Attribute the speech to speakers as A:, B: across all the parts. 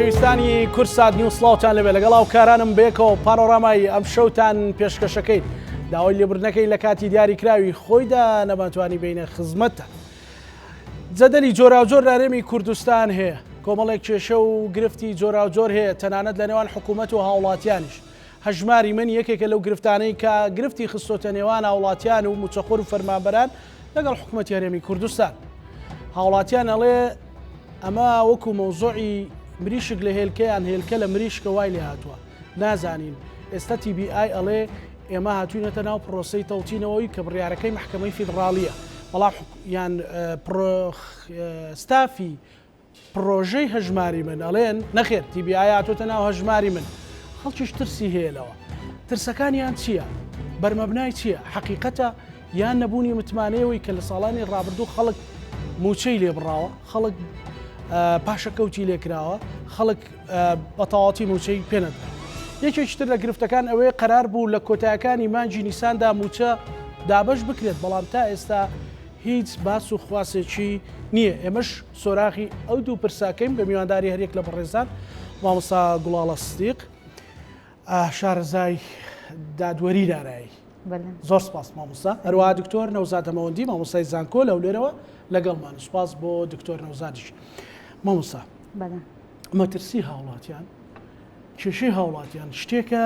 A: خۆشەویستانی کورسات نیوسڵاوتان لەبێ لەگەڵاو کارانم بێکەوە پانۆرامای ئەم شەوتان پێشکەشەکەی داوای لێبوردنەکەی لە کاتی دیاریکراوی خۆیدا نەباتوانی بینە خزمەتە. جەدەلی جۆراوجۆر لە هەرێمی کوردستان هەیە، کۆمەڵێک کێشە و گرفتی جۆراوجۆر هەیە، تەنانەت لە نێوان حکوومەت و هاوڵاتیانیش. هەژماری من یەکێکە لەو گرفتانەی کە گرفتی خستۆتە نێوان هاوڵاتیان و موچەخۆر و فەرمانبەران لەگەڵ حکوومەتی هەرێمی کوردستان. هاوڵاتیان ئەڵێ ئەمە وەکو مەوزوعی مریشک لە هێلکەیان هێلکە لە مریشکە وای لێ هاتووە نازانین. ئێستا TBI ئەڵێ ئێمە هاتووینەتە ناو پرۆسەی تەوتینەوەی کە بڕیارەکەی محکەمەی فیدراڵیە، بەڵام یان ستافی پرۆژەی هەژماری من ئەڵێن نەخێر TBI هاتوۆتە ناو هەژماری من. خەڵکیش ترسی هەیەلەوە. ترسەکانیان چییە؟ بەرمەبنای چییە؟ حەقیقەتە یان نەبوونی متمانەیەوەی کە لە ساڵانی ڕابردوو خەڵک موچەی لێبڕاوە، خەڵک پاشەکەوتی لێکراوە، خەڵک بەتەواتی موچەی پێنەدا. یەکێکتر لە گرفتەکان ئەوەیە قەرار بوو لە کۆتایەکانی مانجی نیساندا موچە دابش بکرێت، بەڵام تا ئێستا هیچ باس و خواسێکی نییە. ئێمەش سۆراخی ئەو دوو پرساکەیم بە میوانداری هەرێک لە بەڕێزان مامۆستا گوڵاڵە سدیق شارەزای دادوەری دارایی. زۆر سپاس مامۆستا. هەروەها دکتۆر نەوزاد ئەمەوەندی مامۆستای زانکۆ لەو لێرەوە لەگەڵمان. سپاس بۆ دکتۆر نەوزادیش. مامۆستا مەترسی هاوڵاتیان کێشەی هاوڵاتیان شتێکە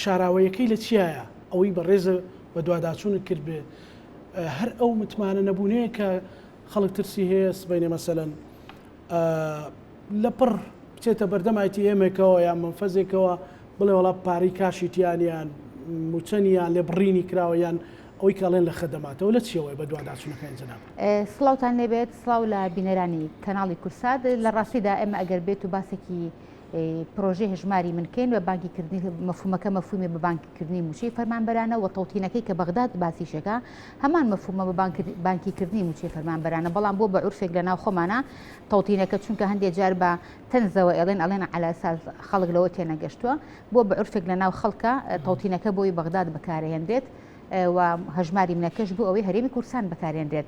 A: شاراوەیەکەی لە چیایە؟ ئەوەی بەڕێزە بە دوواداچوونت کرد بێ هەر ئەو متمانە نەبوونەیە کە خەڵک ترسی هەیە سبەینێ مەسەلەن لە پڕ بچێتە بەردەمایەتی ئێمێکەوە یان منفەزێکەوە بڵێ وەڵا پارەی کاشیتیانیان موچەنیان لێ بڕینی کراوە یان ئەوەی کاڵێن لە خەدەماتەوە لە چیەوەی بە دوواداچوونەکەی جەناب.
B: سڵاوتان لێبێت، سڵاو لە بینەرانی کەناڵی کورسات. لە ڕاستیدا ئێمە ئەگەر بێت و باسێکی پرۆژەی هەژماری منکەین و بانکیکردنی مەفهومەکە مەفهومی بە بانکیکردنی موچەی فەرمانبەرانە و تەوتینەکەی کە بەغداد باسیشەکە هەمان مەفهومە بە بانکیکردنی موچەی فەرمانبەرانە، بەڵام بۆ بە عورفێک لە ناو خۆمانە تەوتینەکە چونکە هەندێک جار بە تەنزەوە ئەڵێن عەلا ئەساس خەڵک لەوە تێنەگەشتووە، بۆ بە عورفێک لە ناو خەڵکە تەوتینەکە بۆی بەغداد بەکارهێنرێت و هەژماری منەکەش بوو ئەوەی هەرێمی کوردستان بەکارهێنرێت.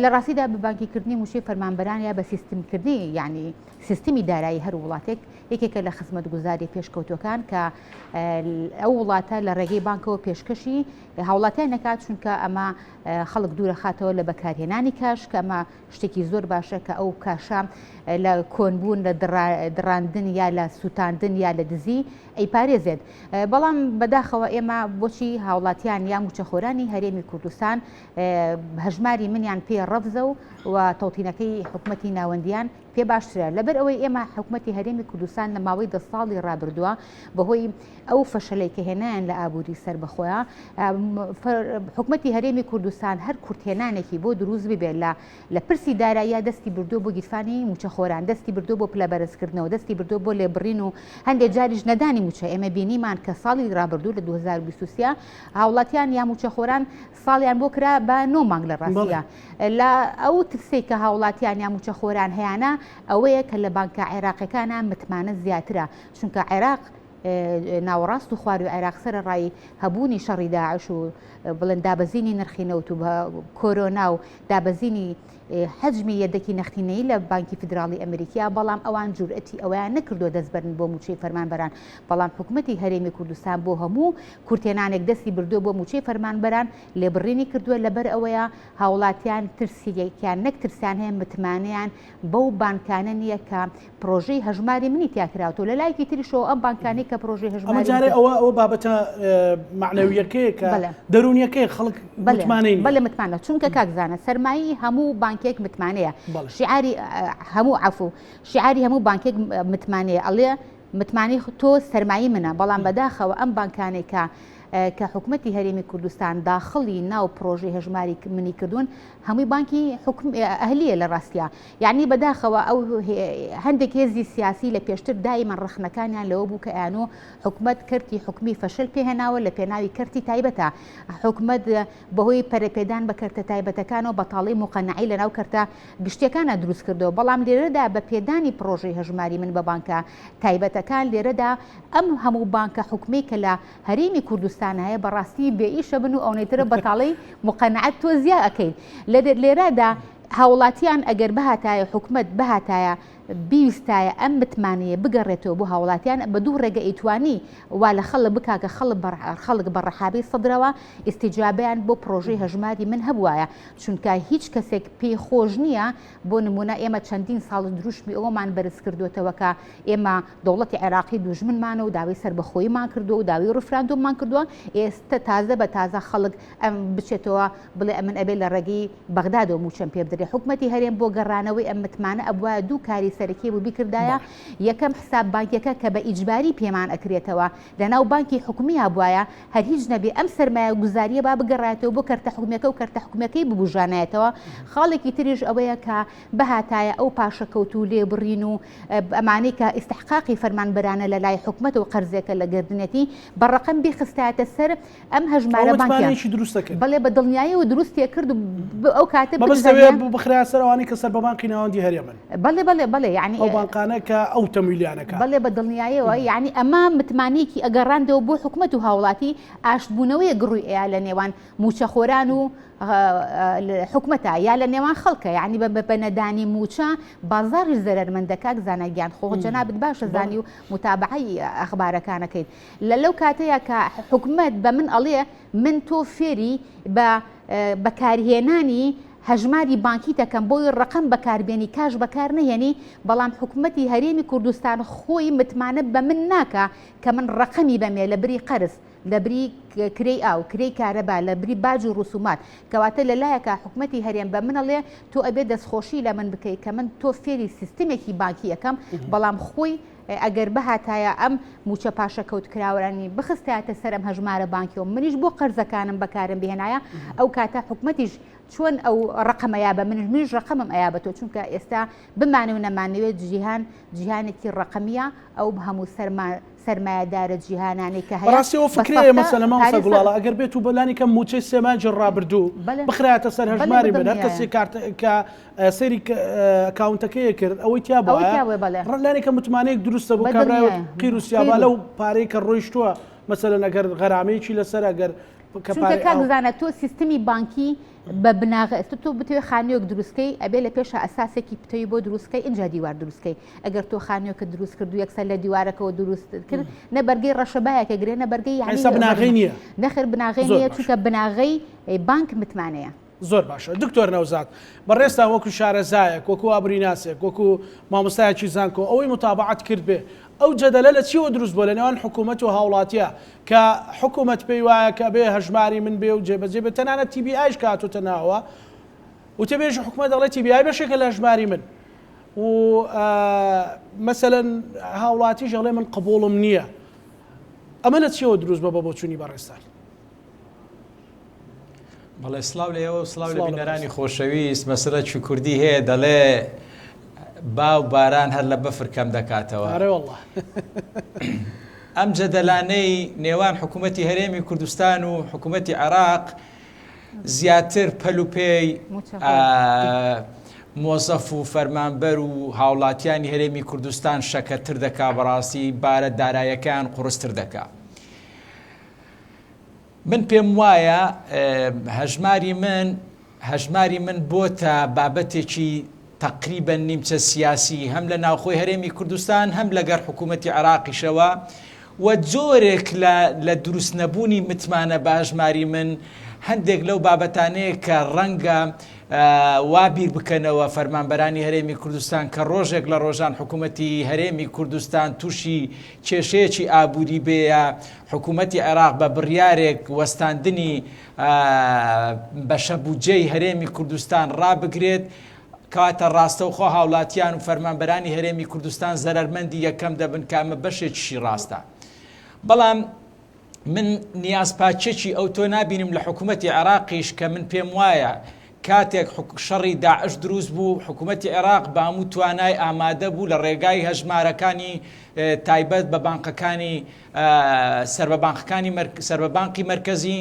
B: لە ڕاستیدا بە بانکیکردنی موچەی فەرمانبەران یا بە سیستمکردنی یعنی سیستمی دارایی هەر وڵاتێک یەکێکە لە خزمەتگوزاری پێشکەوتوەکان کە ئەو وڵاتە لە ڕێگەی بانکەوە پێشکەشی هاوڵاتیان نەکات، چونکە ئەمە خەڵک دوورە خاتەوە لە بەکارهێنانی کاش کە ئەمە شتێکی زۆر باشە کە ئەو کاشە لە کۆنبوون لە دڕاندن یا لە سووتاندن یا لە دزی ئەیپارێزێت. بەڵام بەداخەوە ئێمە بۆچی هاوڵاتیان یا موچەخۆرانی هەرێمی کوردستان هەژماری منیان پێ ڕەفزە و تەوتینەکەی حکوومەتی ناوەندیان پێ باشترە، لەبەر ئەوەی ئێمە حکوومەتی هەرێمی کوردستان لە ماوەی 10 ساڵی ڕابردووە بەهۆی ئەو فەشەلەی کە هێنایان لە ئابووری سەر بەخۆیان حکوومەتی هەرێمی کوردستان هەر کورتێنانێکی بۆ دروست ببێت لە پرسی داراییە دەستی بردووە بۆ گیرفانی موچەخۆران، دەستی بردووە بۆ پلەبەرزکردنەوە، دەستی بردووە بۆ لێبڕین و هەندێک جاریش نەدانی موچە. ئێمە بینیمان کە ساڵی ڕابردوو لە 2023 هاوڵاتیان یا موچەخۆران ساڵیان بۆ کرا بە 9 مانگ لە ڕاستیە. لە ئەو ترسێک کە هاوڵاتیان یا موچەخۆران هەیەە ئەوەیە کە لە بانکە عێراقیەکانە متمانە زیاترە، چونکە عێراق ناوەڕاست و خواروی عێراق سەرەڕای هەبوونی شەڕی داعش و بڵێن دابەزینی نرخی نەوت و بە کۆرۆنا و دابەزینی حەجمی یەدەکی نەختینەیی لە بانکی فیدراڵی ئەمریکا، بەڵام ئەوان جورئەتی ئەویان نەکردووە دەستبەرن بۆ موچەی فەرمانبەران، بەڵام حکوومەتی هەرێمی کوردستان بۆ هەموو کورتێنانێک دەستی بردووە بۆ موچەی فەرمانبەران لێبڕینی کردووە، لەبەر ئەوەیە هاوڵاتیان ترسیەکیان نەکترسیان هەیە متمانەیان بەو بانکانە نییە کە پرۆژەی هەژماری منی تیاکراوەوە. لە لایەکی تریشەوە ئەم بانکانەی کە پرۆژەی هەژماری
A: ئەمەجارێ ئەوە بابەتە معنەویەکەی کە دەرونیەکەی خەڵک متمانەین
B: بەڵێ متمانە، چونکە کاکزانە سەرمایی هەموو بانکێک متمانەیە، شیعاری هەموو عەفو شیعاری هەموو بانکێک متمانەیە، ئەڵێ متمانی تۆ سەرمایی منە، بەڵام بەداخەوە ئەم بانکانێک کە حکوومەتی هەرێمی کوردستان داخڵی ناو پرۆژەی هەژماری منی کردوون هەمووی بانکی ئەهلیە لە ڕاستیە، یعنی بەداخەوە ئەو هەندێک هێزی سیاسی لە پێشتر دایمەن ڕخنەکانیان لەوە بوو کە ئەیانۆ حکوومەت کەرتی حکومی فەشل پێهێناوە لە پێناوی کەرتی تایبەتە، حکوومەت بەهۆی پەرەپێدان بە کەرتە تایبەتەکانەوە بەتاڵی موقەنەعی لە ناو کەرتە گشتیەکانە دروست کردەوە، بەڵام لێرەدا بە پێدانی پرۆژەی هەژماری من بە بانکە تایبەتەکان لێرەدا ئەم هەموو بانکە حکومی کە لە هەرێمی کوردستان هەیە بەڕاستی بێئیشە بن و ئەوەیترە بەتاڵی موقەنەعەت تۆ زیا ئەەکەین. لێرەدا هاوڵاتیان ئەگەر بەهاتایە حکومەت بەهاتایە بیویستایە ئەم متمانەیە بگەڕێتەوە بۆ هاوڵاتیان بە دوو ڕێگە ئیتوانی وا لە خەڵک بکاکە خەڵک بە ڕەحابی سەدرەوە ئیستیجابیان بۆ پرۆژەی هەژماری من هەبوایە چونکە هیچ کەسێک پێی خۆش نییە بۆ نمونە ئێمە چەندین ساڵ دروشمی ئەوەمان بەرز کردوێتەوە کە ئێمە دەوڵەتی عێراقی دوژمنمانە و داوای سربەخۆییمان کردو و داوای ڕفراندۆممان کردووە ئێستا تازە بە تازە خەڵک ئەم بچێتەوە بڵێ ئەمن ئەبێ لە ڕێگەی بەغدادەوە موچەم پێ بدرێ حکومەتی هەرێم بۆ گەڕانەوەی ئەم متمانە ئەبوایە دوو کاری سەرەکی بوو بیکردایە یەکەم حساب بانکیەکە کە بە ئیجباری پێمان ئەکرێتەوە لەناو بانکی حکومی هەبوایە هەر هیچ نەبێ ئەم سەرمایە گوزاریە با بگەڕێتەوە بۆ کەرتە حکومیەکە و کەرتە حکومیەکەی ببوژانایەتەوە خاڵێکی تریش ئەوەیە کە بەهاتایە ئەو پاشەکەوت و لێبڕین و ئەمانەی کە ئیستحقاقی فەرمانبەرانە لە لای حکومەت و قەرزێکە لە گردنێتی بەڕقم بیخستایەتە سەر ئەم هەژمارە بانکیان بەڵێ بە دڵنیایی و دروستیە کرد و ئەو کاتە
A: بخرا سەرەوانی کە سەر بە بانکی ناوەندی هەرێمن
B: بەڵێ یعنی
A: ئەو بانکانە کە ئەو تەمیلیانەکە
B: بەڵێ بە دڵنیاییەوە یعنی ئەمە متمانەیەکی ئەگەڕاندەوە بۆ حکومەت و هاوڵاتی ئاشتبوونەوەی گڕووی ئەیە لە نێوان موچەخۆران و حکومەتە یا لە نێوان خەڵکە یعنی بە نەدانی موچە بازاری زەرمەندەکە زانەگیان خۆ جەنابەت باشە زانی و متابعەی ئەخبارەکانەکەیت لەو کاتەیە کە حکومەت بە من ئەڵێ من تۆ فێری بە بەکارهێنانی هەژماری بانکی دەکەم بۆی ڕقم بەکاربێنی کاش بەکار نهێنی بەڵام حکومەتی هەرێمی کوردستان خۆی متمانە بە من ناکە کە من ڕقمی بەمێ لە بری قەرز لە بری کرێی ئاو کرێی کارەبا لە بری باج و ڕسومات کەواتە لەلایەکە حکومەتی هەرێم بە منەڵێ تۆ ئەبێ دەستخۆشی لە من بکەیت کە من تۆ فێری سیستمێکی بانکی یەکەم بەڵام خۆی ئەگەر بەهاتایە ئەم موچە پاشە کەوت کراوەرانی بخستایەتە سەرم هەژمارە بانکیەوە منیش بۆ قەرزەکانم بەکارم بهێنایە ئەو کاتە حکومەتیش چۆن ئەو ڕقمەیە بە منیش ڕقمم ئەیا بە تۆ چونکە ئێستا بمانێ و نەمانەوێت جیهانێکی ڕقمیە ئەو هەموو سەرمایەدارە جیهانانی کە هەیە
A: ڕاستیەوە فکرەیە مەسەلە مامۆستا گوڵاڵە ئەگەر بێت و بەلانی کەم موچەی سێمانجی ڕابردوو بخرایەتە سەر هەژماری من هەر کەسێک کە سەیری ئەکاونتەکەیە کرد ئەوەی تیا بووە لانی کە متمانەیەک دروستە بوو کابراوە قیر و سیابا لەو پارەی کە ڕۆیشتووە مەسەلەن ئەگەر غەرامەیەکی لەسەر ئەگەر
B: چونکە کاگزانە تۆ سیستمی بانکی بە بناغ تۆ بتوێ خانیۆک دروستکەی ئەبێ لە پێشە ئەساسێکی پتەوی بۆ دروستکەی اینجا دیوار دروستکەی ئەگەر تۆ خانیۆکە دروست کرد و یەکسەر لە دیوارەکەەوە دروست کرد نە بەرگەی ڕەشەبایەکە گرێ نە بەرگەی
A: بناغی نییە
B: نەخر بناغی نییە چونکە بناغی بانک متمانەیە
A: زۆر باشە دکتۆر نەوزاد بەڕێستا وەکو شارەزایەک وەکو ئابریناسێک وەکو مامۆستایەکی زانکۆ ئەوەی متابعەت کرد بێ ئەو جەدەلە لە چیوە دروست بۆ لە نێوان حکوومەت و هاوڵاتیە کە حکوومەت پێی وایە کە بێ هەژماری من بێ و جێبەجێ بێت تەنانەت TBIش کاتوتە ناوە و تێبێژ حکوومەت دەڵێت TBI بەشێکە لە هەژماری من و مەسەلەن هاوڵاتیش دەڵێ من قبوڵم نییە ئەمە لە چیوە دروست بە بۆ چوونی بەڕێستان
C: بەڵێ سلااو لێەوە سلااو لە بینەرانی خۆشەویست مەسەلە چی کوردی هەیە دەڵێ باو باران هەر لە بەفر کەم دەکاتەوە ئەم جەدەلانەی نێوان حکوومەتی هەرێمی کوردستان و حکوومەتی عێراق زیاتر پەلوپێی مۆزەف و فەرمانبەر و هاوڵاتیانی هەرێمی کوردستان شەکەتر دەکا بەڕاستی بارە دارایەکان قورستر دەکا من پێم وایە هەژماری من بۆتە بابەتێکی تقریبا نیمچە سیاسی هەم لە ناوخۆی هەرێمی کوردستان هەم لەگەر حکوومەتی عێراقیشەوە و جۆرێک لە دروست نەبوونی متمانە بە هەژماری من هەندێک لەو بابەتانەیە کە ڕەنگە وابیر بکەنەوە فەرمانبەرانی هەرێمی کوردستان کە ڕۆژێک لە ڕۆژان حکوومەتی هەرێمی کوردستان تووشی کێشەیەکی ئابووری بێە حکوومەتی عێراق بە بڕیارێک وەستاندنی بەشەبوجەی هەرێمی کوردستان ڕابگرێت کاتە ڕاستەوخۆ هاوڵاتیان و فەرمانبەرانی هەرێمی کوردستان زەرمەندی یەکەم دەبن کامە بەشێکیشی ڕاستە بەڵام من نیازپاچێکی ئەو تۆ نابینم لە حکوومەتی عێراقیش کە من پێم وایە کاتێک شەڕی داعش دروست بوو حکوومەتی عێراق بە هەموو توانای ئامادە بوو لە ڕێگای هەژمارەکانی تایبەت بە بانقەکانی سەر بە بانقی مرکزی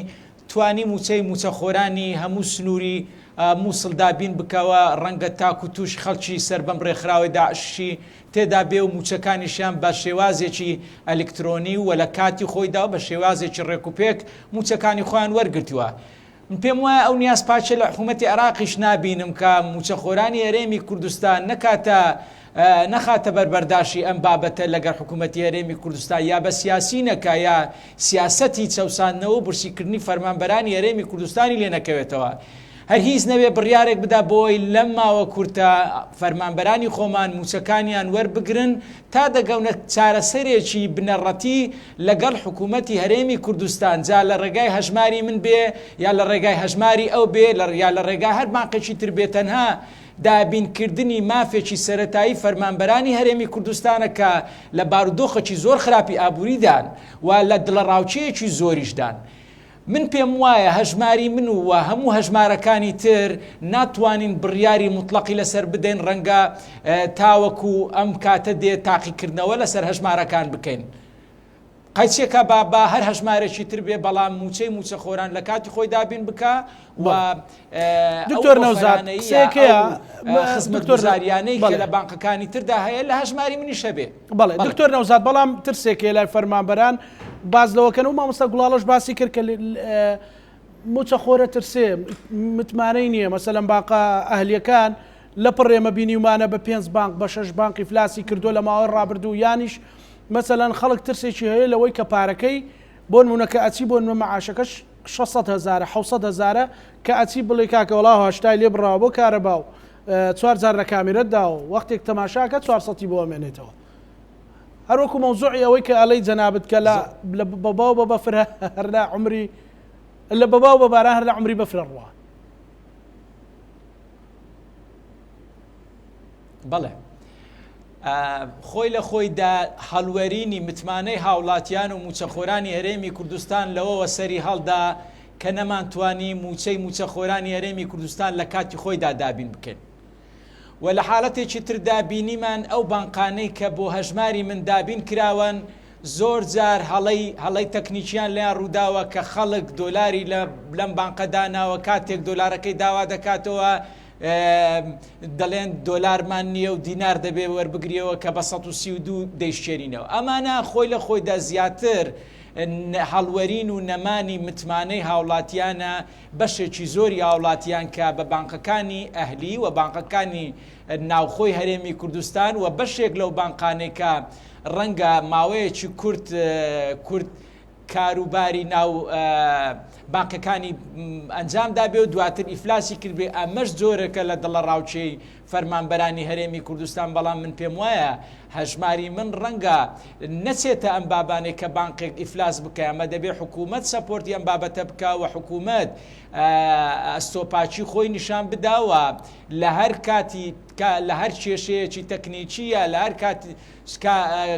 C: توانی موچەی موچەخۆرانی هەموو سنووری مووسڵدابین بکەوە ڕەنگە تاکو توش خەڵکی سەر بەم ڕێکخراوی داعشی تێدا بێ و موچەکانیشیان بە شێوازێکی ئەلکترۆنی و لە کاتی خۆیدا بە شێوازێکی ڕێکوپێک موچەکانی خۆیان وەرگرتووە من پێم وایە ئەو نیازپاچە لە حکوومەتی عێراقیش نابینم کە موچەخۆرانی هەرێمی کوردستان نەکاتە نەخاتە بەربەرداشی ئەم بابەتە لەگەر حکوومەتی هەرێمی کوردستان یا بە سیاسینەکە یا سیاسەتی چەساندنەوە برسیکردنی فەرمانبەرانی هەرێمی کوردستانی لێ نەکەوێتەوە. هەر هیچ نەوێ بڕیارێک بدا بۆی لەم ماوە کورتە فەرمانبەرانی خۆمان موچەکانیان وەربگرن تا دەگەونە چارەسەرێکی بنەڕەتی لەگەڵ حکوومەتی هەرێمی کوردستان، جا لە ڕێگای هەژماری من بێ یا لە ڕێگای هەژماری ئەو بێ یا لە ڕێگای هەر ماقێکی تر بێ، تەنها دابینکردنی مافێکی سەرەتایی فەرمانبەرانی هەرێمی کوردستانە کە لە بارودۆخەکی زۆر خراپی ئابووریدان و لە دڵەڕاوچەیەکی زۆریشدان. من پێم وایە هەژماری من و هەموو هەژمارەکانی تر ناتوانین بڕیاری مطلقی لەسەر بدەین، ڕەنگە تاوەکو ئەم کاتە دێ تاقیکردنەوە لەسەر هەژمارەکان بکەین. قەیچێکە با هەر هەژمارێکی تر بێ، بەڵام موچە خۆران لە کاتی خۆی دابین بکە و
A: دکتۆر نەوزاد سێکەیە
C: خزمەتگوزاریانەی کە لە بانقەکانی تردا هەیە لە هەژماری منیشە بێ.
A: بەڵێ دکتۆر نەوزاد، بەڵام ترسێکێ لای فەرمانبەران باز لەوەکەن و مامۆستا گوڵاڵەش باسی کرد کە موچە خۆرە ترسێ متمانەی نییە. مەسەلەن باقا ئەهلیەکان لە پڕێمە بینیمانە بە 5 بانک بە 6 بانقی فلاسی کردو لە ماوەی ڕابردوو، یانیش مەسەلەن خەڵک ترسێکی هەیە لەوەی کە پارەکەی بۆ نمونەکە ئەچی بۆ مەعاشەکەش 600,000 700,000 کە ئەچی بڵێ کاکە وەڵاو هەشتای لێ بڕاوە بۆ کارەبا و 4,000 لە کامیرەت داوە، وەختێک تەماشاکە 400 بۆ ئەمێنێتەوە. هەروەکو مەوزوعی ئەوەی کە ئەڵەی جەنابەت کە لە بەباو بە بەفرە هەر لە عمری لە بەباو بە باران هەر لە عمری بەفرە ڕوا.
C: بەڵێ خۆی لە خۆیدا هەڵوەرینی متمانەی هاوڵاتیان و موچەخۆرانی هەرێمی کوردستان لەوەوە سەری هەڵدا کە نەمانتوانی موچەخۆرانی هەرێمی کوردستان لە کاتی خۆیدا دابین بکەین. و لە حاڵەتێکی تر دابینیمان ئەو بانقانەی کە بۆ هەژماری من دابین کراون زۆر جار هەڵەی تەکنیکیان لیان ڕووداوە کە خەڵک دۆلاری لەم بانقەداناوە کاتێک دۆلارەکەی داوا دەکاتەوە دەڵێن دۆلارمان نییە و دینار دەبێ وەربگریەوە کە بە 132 دەیشتێنینەوە. ئەمانە خۆی لە خۆیدا زیاتر هەڵوەرین و نەمانی متمانەی هاوڵاتیانە بەشێکی زۆری هاوڵاتیان کە بە بانقەکانی ئەهلی و بانقەکانی ناوخۆی هەرێمی کوردستان و بەشێک لەو بانقانەی کە ڕەنگە ماوەیەکی کورت کاروباری ناو بانقەکانی ئەنجامدا بێ و دواتر ئیفلاسی کرد بێ، ئەمەش جۆرەکە لە دڵە ڕاوچەی فەرمانبەرانی هەرێمی کوردستان. بەڵام من پێم وایە هەژماری من ڕەنگە نەچێتە ئەم بابانێک کە بانقێک ئیفلاس بکە، ئەمە دەبێ حکوومەت سەپۆرتی ئەم بابەتە بکە و حکوومەت ئەستۆپاچی خۆی نیشان بداوە لە هەر کاتی لە هەر کێشەیەکی تەکنیکیە لە هەر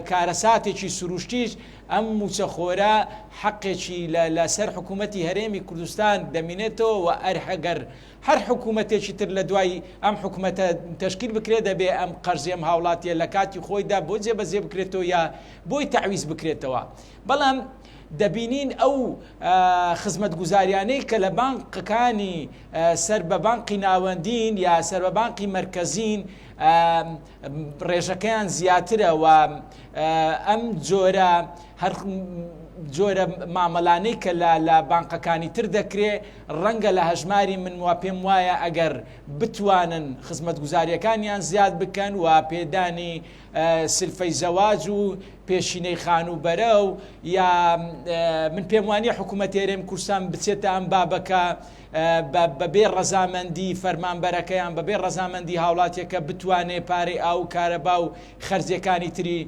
C: کارەساتێکی سروشتیش ئەم موچەخۆرە حەقێکی لەسەر حکوومەتی هەرێمی کوردستان دەمینێتەوە و ئەرهەگەر هەر حکوومەتێکی تر لە دوای ئەم حکوومەتە تەشکیل بکرێت دەبێ ئەم قەرزێم هاوڵاتیە لە کاتی خۆیدا بۆ جێبەجێ بکرێتەوە یا بۆی تەعویز بکرێتەوە. بەڵام دەبینین ئەو خزمەتگوزاریانەی کە لە بانقەکانی سەر بە بانقی ناوەندین یا سەر بە بانقی مەرکەزین ڕێژەکەیان زیاترە و ئەم جۆرە مامەلانەی کە لە بانقەکانی تر دەکرێت ڕەنگە لە هەژماری من وا پێم وایە ئەگەر بتوانن خزمەتگوزاریەکانیان زیاد بکەن و پێدانی سلفەی زەواج و پێشینەی خانوبەرە و یا من پێم وانیە حکوومەتی هەرێمی کوردستان بچێتە ئەم بابەکە بەبێ ڕەزامەندی فەرمانبەرەکەیان بەبێ ڕەزامەندی هاوڵاتیەکە بتوانێت پارەی ئاو کارەبا و خەرجەکانی تری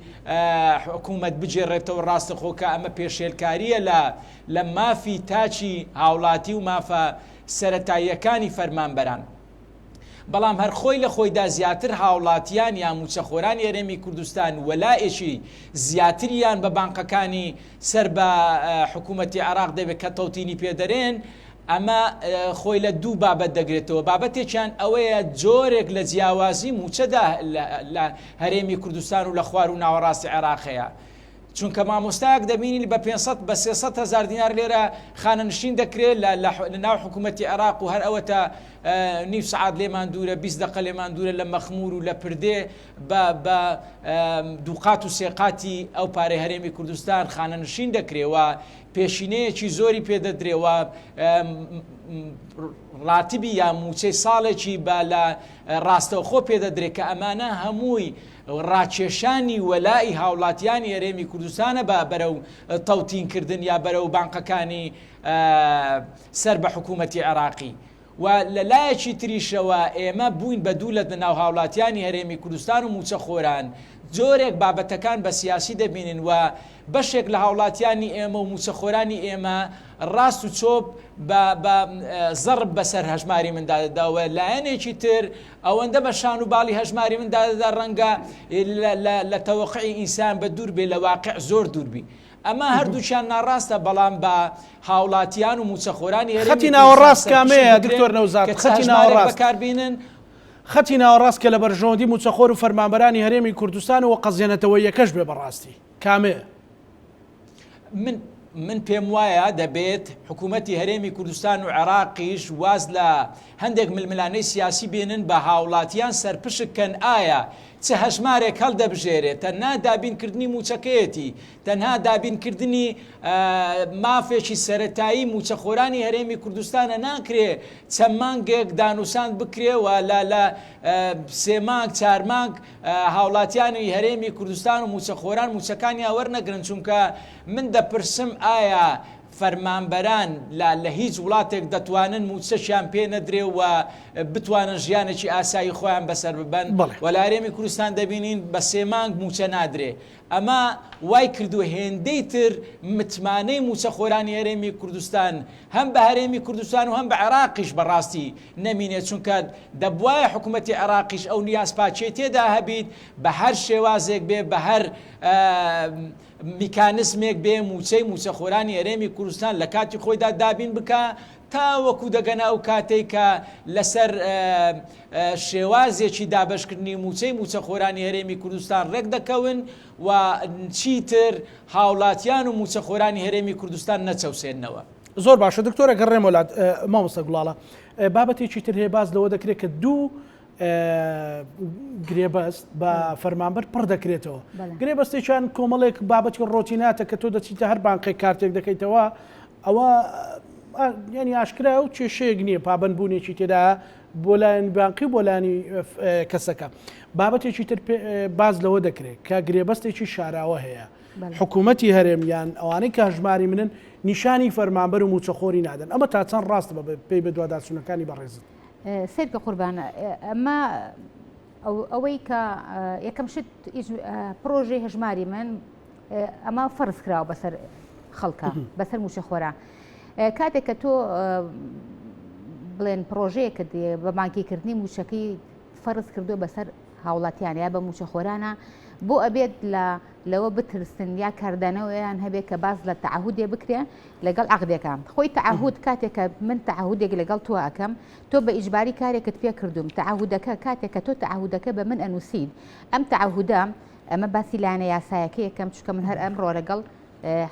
C: حکوومەت بجێڕێتەوە. ڕاستەخۆکە ئەمە پێشێلکاریە لە مافی تاچی هاوڵاتی و مافە سەرەتاییەکانی فەرمانبەران. بەڵام هەر خۆی لە خۆیدا زیاتر هاوڵاتیان یا موچەخۆرانی هەرێمی کوردستان وەلایەکی زیاتریان بە بانقەکانی سەر بە حکوومەتی عێراق دەبێت کە تەوتینی پێدەرێن. ئەمە خۆی لە دوو بابەت دەگرێتەوە. بابەتێکیان ئەوەیە جۆرێک لە جیاوازی موچەدا لە هەرێمی کوردستان و لە خوار و ناوەڕاستی عێراقەیە، چونکە مامۆستایەک دەبینی بە 500 بە 300,000 دینار لێرە خانەنشین دەکرێت لە ناو حکوومەتی عێراق و هەر ئەوە تا نیو سعات لێمان دوورە 20 دقە لێمان دوورە لە مەخمور و لە پردێ بە دووقات و سێقاتی ئەو پارەی هەرێمی کوردستان خانەنشین دەکرێت و پێشینەیەکی زۆری پێدەدرێەوە ڕاتبی یا موچەی ساڵێکی بە لە ڕاستەوخۆ پێدەدرێت کە ئەمانە هەمووی ڕاکێشانی وەلای هاوڵاتیانی هەرێمی کوردستانە بە بەرەو تەوتینکردن یا بەرەو بانقەکانی سەر بە حکوومەتی عێراقی. و لەلایەکی تریشەوە ئێمە بووین بە دوو لە ناو هاوڵاتیانی هەرێمی کوردستان و موچەخۆران جۆرێک بابەتەکان بە سیاسی دەبینن و بەشێک لە هاوڵاتیانی ئێمە و موچەخۆرانی ئێمە ڕاست و چۆپ بە زەڕب بەسەر هەژماری منداداوە لایەنێکی تر ئەوەندە بە شان و باڵی هەژماری مندادا ڕەنگە لە تەوەقعی ئینسان بە دوور بێ لە واقع زۆر دووربی. ئەمە هەردووچیان ناڕاستە بەڵام بە هاوڵاتیان و موچەخۆرانی
A: خەتی ناوەڕاست کامەیە دکتۆر نەوزاد خەتی ناوەڕاست
C: بەکاربینن
A: خەتی ناوەڕاست کە لە بەرژەوەندی موچەخۆر و فەرمانبەرانی هەرێمی کوردستان و قەزیێنەتەوە یەکەش بێ بەڕاستی کامەیە.
C: من پێم وایە دەبێت حکوومەتی هەرێمی کوردستان و عێراقیش واز لە هەندێک ململانەی سیاسی بێنن بە هاوڵاتیان سەرپشکەن ئایا چه هەژمارێک هەڵدەبژێرێت تەنها دابینکردنی موچەکەیەتی تەنها دابینکردنی مافێکی سەرەتایی موچەخۆرانی هەرێمی کوردستانە ناکرێ چەند مانگێک دانووسان بکرێەوە لە 3 مانگ 4 مانگ هاوڵاتیانی هەرێمی کوردستان و موچەخۆران موچەکانی وەرنەگرن چونکە من دەپرسم ئایا فەرمانبەران لە هیچ وڵاتێک دەتوانن موچەشیان پێ نەدرێ و بتوانن ژیانێکی ئاسایی خۆیان بەسەر ببەن و لە هەرێمی کوردستان دەبینین بە 3 مانگ موچە نادرێ. ئەمە وای کردو هێندەی تر متمانەی موچەخۆرانی هەرێمی کوردستان هەم بە هەرێمی کوردستان و هەم بە عێراقیش بەڕاستی نەمینێت چونکە دەبوایە حکوومەتی عێراقیش ئەو نیازپاچێت تێدا هەبیت بە هەر شێوازێک بێ بە هەر میکانسمێک بێ موچەی موچەخۆرانی هەرێمی کوردستان لە کاتی خۆیدا دابین بکە تا وەکو دەگەنا ئەو کاتێک کە لەسەر شێوازێکی دابشکردنی موچەی موچەخۆرانی هەرێمی کوردستان ڕێک دەکەون و چیتر هاوڵاتیان و موچەخۆرانی هەرێمی کوردستان نەچەوسێنەوە.
A: زۆر باشە دکتۆرە گەڕێم وڵات مامۆستا گوڵاڵە بابەتێکی تر هەیە باز لەوە دەکرێت کە دوو گرێبەست بە فەرمانبەر پڕ دەکرێتەوە گرێبەستێکیان کۆمەڵێک بابەتی ڕۆتیناتە کە تۆ دەچیتە هەر بانقی کارتێک دەکەیتەوە ئەوە ینی ئاشکرا و کێشەیەک نییە پابەندبوونێکی تێدا بۆ لایەن بانقی بۆ لانی کەسەکە. بابەتێکی تر باز لەوە دەکرێت کە گرێبەستێکی شاراوە هەیە حکوومەتی هەرێمیان ئەوانەی کە هەژماری منن نیشانی فەرمانبەر و موچەخۆری نادەن. ئەمە تا چەند ڕاست بە پێی بە دوواداچوونەکانی بەڕێزت
B: سێرکە قوربانە ئەمە ئەوەی کە یەکەم شت پرۆژەی هەژماری من ئەمە فەرز کراوە بەسەر خەڵکە بەسەر موچەخۆرە. کاتێک کە تۆ بڵێن پرۆژەیەکە بە بانکیکردنی موچەکەی فەرز کردو بەسەر هاوڵاتیان یا بە موچەخۆرانە بۆ ئەبێت لەوە بترسن یا کاردانەوەیان هەبێت کە باز لە تەعهودێ بکرێ لەگەڵ عەقدەکە. خۆی تەعهود کاتێکە من تەعهودێک لەگەڵ تۆ ئەکەم تۆ بە ئیجباری کارێکت پێ کردوم تەعهودەکە کاتێک کە تۆ تەعهودەکە بە من ئەنووسید ئەم تەعهودە ئەمە باسی لایەنە یاسایەکە یەکەم چونکە من هەر ئەمڕۆ لەگەڵ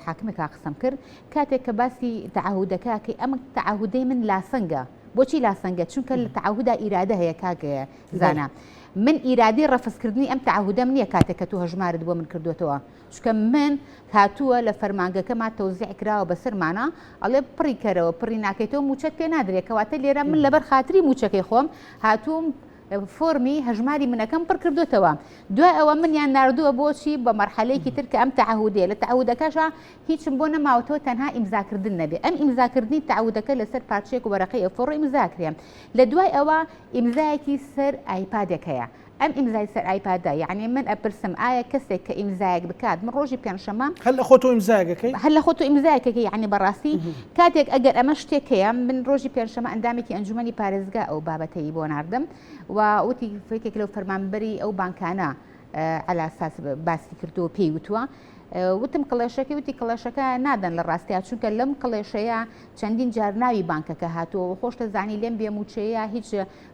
B: حاکمێکا قسەم کرد کاتێک کە باسی تەعهودەکەکەی ئەمە تەعهودەی من لاسەنگە. بۆچی لاسەنگە؟ چونکە لە تەعهودا ئیرادە هەیە کاکە زانە من ئیرادی ڕەفزکردنی ئەم تەعهودەم نییە کاتێک کە تۆ هەژمارت بۆ من کردوێتەوە چونکە من هاتووە لە فەرمانگەکەما تەوزیع کراوە بەسەرمانە ئەڵێ پڕی کەرەوە پڕی ناکەیتەوە موچەت پێ نادرێت کەواتە لێرە من لەبەر خاتری موچەکەی خۆم هاتووم فۆرمی هەژماری منەکەم پڕ کردوێتەوە. دوای ئەوە منیان نردووە بۆچی بە مەرحەلەیەکی تر کە ئەم تەعهودێ لە تەعهودەکەشە هیچم بۆ نەماوەتەوە تەنها ئیمزاکردن نەبێ ئەم ئیمزاکردنی تەعهودەکە لەسەر پارچەیەک و وەرەقەی ئەفۆڕ ئیمزاکرێ. لە دوای ئەوە ئیمزایەکی سەر ئایپادێک هەیە ئەم ئیمزای سەر ئایپادا یعنی من ئەپرسم ئایا کەسێک کە ئیمزایەک بکات من ڕۆژی پێنجشەمە
A: هەل لە خۆتۆ ئیمزایەکەی
B: هەل لە خۆتۆ ئیمزایەکەکەی یعنی بەڕاستی کاتێک ئەگەر ئەمە شتێک هەیە من ڕۆژی پێنجشەمە ئەندامێکی ئەنجومەنی پارێزگا ئەو بابەتەی بۆ ناردم و وتی فێکێک لەو فەرمانبەری ئەو بانکانە على ئاساس باسی کردو پێی وتووە وتم کڵێشەکەی وتی کڵێشەکە نادەن لە ڕاستیە چونکە لەم کڵێشەیە چەندین جار ناوی بانکەکە هاتووە خۆشتە زانی لێم بێ موچەیە هیچ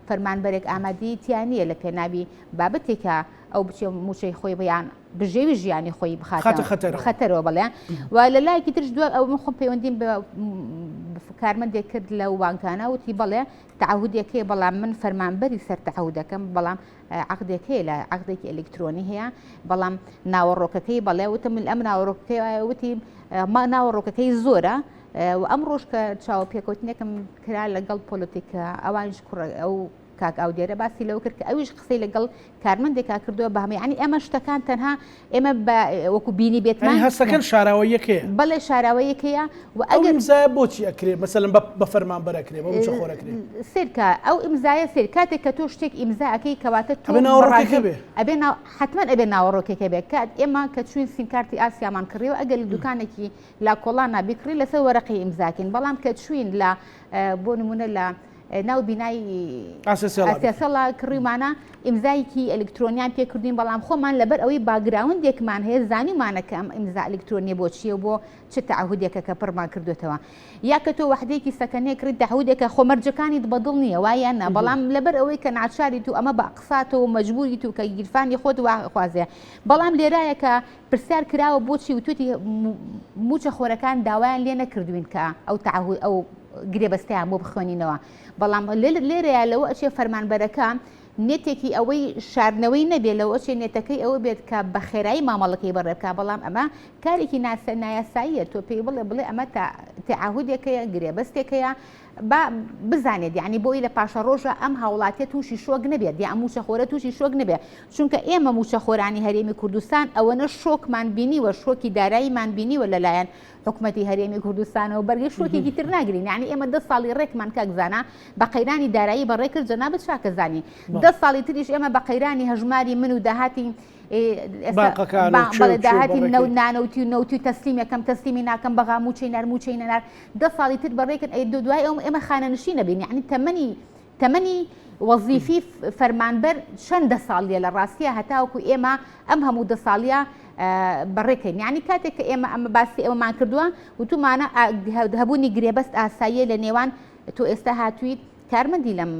B: فەرمانبەرێک ئامادەی تیانە لە پێناوی بابەتێکە ئەو بچێ موچەی خۆی بەیان بژێوی ژیانی خۆی بخاتە خەتەرەوە بڵێ و لە لایەکی ترش دووە ئەو من خۆم پەیوەندیم بە کارمەندێک کرد لەو بانکانە وتی بڵێ تەعهودێک هەیە بەڵام من فەرمانبەری سەر تەعهودەکەم بەڵام عەقدێک هەیە لە عەقدێکی ئەلکترۆنی هەیە بەڵام ناوەڕۆکەکەی بەڵێ وتم ئەم ناوەڕۆکەکەی وتی ناوەڕۆکەکەی زۆرە و ئەمڕۆژ کە چاوە پێکەوتنێکم کرا لەگەڵ پۆلیتیکە ئەوانش ئەو کاک ئەو دیێرە باسی لەو کرد کە ئەویش قسەی لەگەڵ کارمەندێکا کردووە بە هەمە ینی ئەمە شتەکان تەنها ئێمە وەکو بینی بێتمان
A: هەستەکەن شاراوەیەکەیە
B: بەڵێ شاراوەیەکەیە و
A: ئەگەر ئیمزایە بۆچی ئەکرێ مەسەلەن بە فەرمانبەرەکرێ بە مچەخۆرەکرێ
B: سیرکە ئەو ئیمزایە سیر کاتێک کە تۆ شتێک ئیمزاکەی کەواتە تۆ
A: ناوەڕۆکێکە بێ
B: حتمما ئەبێ ناوەڕۆکێکە بێت کات ئێمە کە چوین سینکارتی ئاسیامان کڕیەوە ئەگەر لە دوکانێکی لا کۆڵانە بیکڕی لەسەر وەرەقی ئیمزاکەین بەڵام کە چوین لە بۆ نمونە لە ناو بینای ئاسیاسەڵا کڕیمانە ئیمزایکی ئەلکترۆنیان پێکردین بەڵام خۆمان لەبەر ئەوەی باگراوندێکمان هەیە زانیمانەکە ئەم ئیمزا ئەلکترۆنیە بۆ چیە بۆ چ تەعهودێکە کە پڕمان کردوێتەوە یا کە تۆ وحدەیەکی سەکەنەیە کردی تەعهودێکە خۆمەرجەکانیت بەدڵ نییە وایە بەڵام لەبەر ئەوەی کە ناچاری تو ئەمە بە قساتەوە مەجبوری تو کە گیرفانی خۆت خوازێ بەڵام لێرایە کە پرسیار کراوە بۆچی وتوتی موچە خۆرەکان داوایان لێ نەکردوین کە ئەو تەعهود ئەو گرێبەستیان بۆ بخوێنینەوە بەڵام لێرەیە لەوە ئەچێ فەرمانبەرەکە نێتێکی ئەوەی شاردنەوەی نەبێت لەوە ئەچێ نێتەکەی ئەوە بێت کە بە خێرایی مامەڵەکەی بەڕێبکە بەڵام ئەمە کارێکی نایاساییە تۆ پێی بڵێ ئەمە تەعهودێکەیە گرێبەستێکەیە بزانێت یعنی بۆی لە پاشە ڕۆژە ئەم هاوڵاتیە تووشی شۆک نەبێت یا موچە خۆرە تووشی شۆک نەبێت چونکە ئێمە موچە خۆرانی هەرێمی کوردستان ئەوەنە شۆکمان بینیوە شۆکی داراییمان بینیوە لەلایەن حکوومەتی هەرێمی کوردستانەوە بەرگی شۆکێکی تر ناگرین یعنی ئێمە 10 ساڵی ڕێکمان کاکزانە بە قەیرانی دارایی بەڕێ کرد جەنابەت شاکەزانی 10 ساڵی تریش ئێمە بە قەیرانی هەژماری من و داهاتی داهاتی نانەوتی و نەوتی تەسلیم یەکەم تەسلیمی ناکەم بەغا موچەی نار موچەی نەنار 10 ساڵی تر بەڕێکرد دوای ئێمە خانەنشی نەبین یعنی تەمەنی وەزیفی فەرمانبەر چەندە ساڵیە لە ڕاستیە هەتاوەکو ئێمە ئەم هەموو 10 ساڵیە بەڕێکەین یعنی کاتێک کە ئێمە ئەمە باسی ئەومان کردووە وتومانە هەبوونی گرێبەست ئاساییە لە نێوان تۆ ئێستا هاتوویت کارمەندی لەم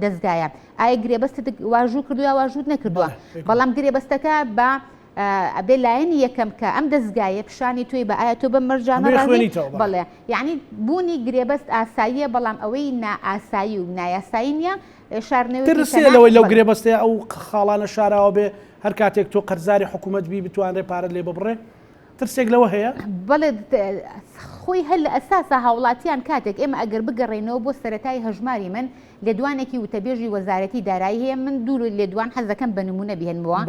B: دەستگایە ئایا گرێبەستت واژوو کردووە واژوود نەکردووە بەڵام گرێبەستەکە بە ئەبێ لایەنی یەکەم کە ئەم دەستگایە پیشانی توی بە ئایا تۆ بە مەرجانە بڵێ یعنی بوونی گرێبەست ئاساییە بەڵام ئەوەی نائاسایی و نایاسایی نیە
A: شارنەوەی لەو گرێبەستەیە ئەو خاڵانە شاراوە بێ هەر کاتێک تۆ قەرزاری حکوومەت بی بتوانێ پارە لێ ببڕێ ترسێک لەوە هەیە
B: بەڵێ خۆی هەل لە ئەساسە هاوڵاتیان کاتێک ئێمە ئەگەر بگەڕێنەوە بۆ سەرەتای هەژماری من لێدوانێکی وتەبێژی وەزارەتی دارایی هەیە من دوور لێدوان حەزەکەم بە نمونە بهێنمەوە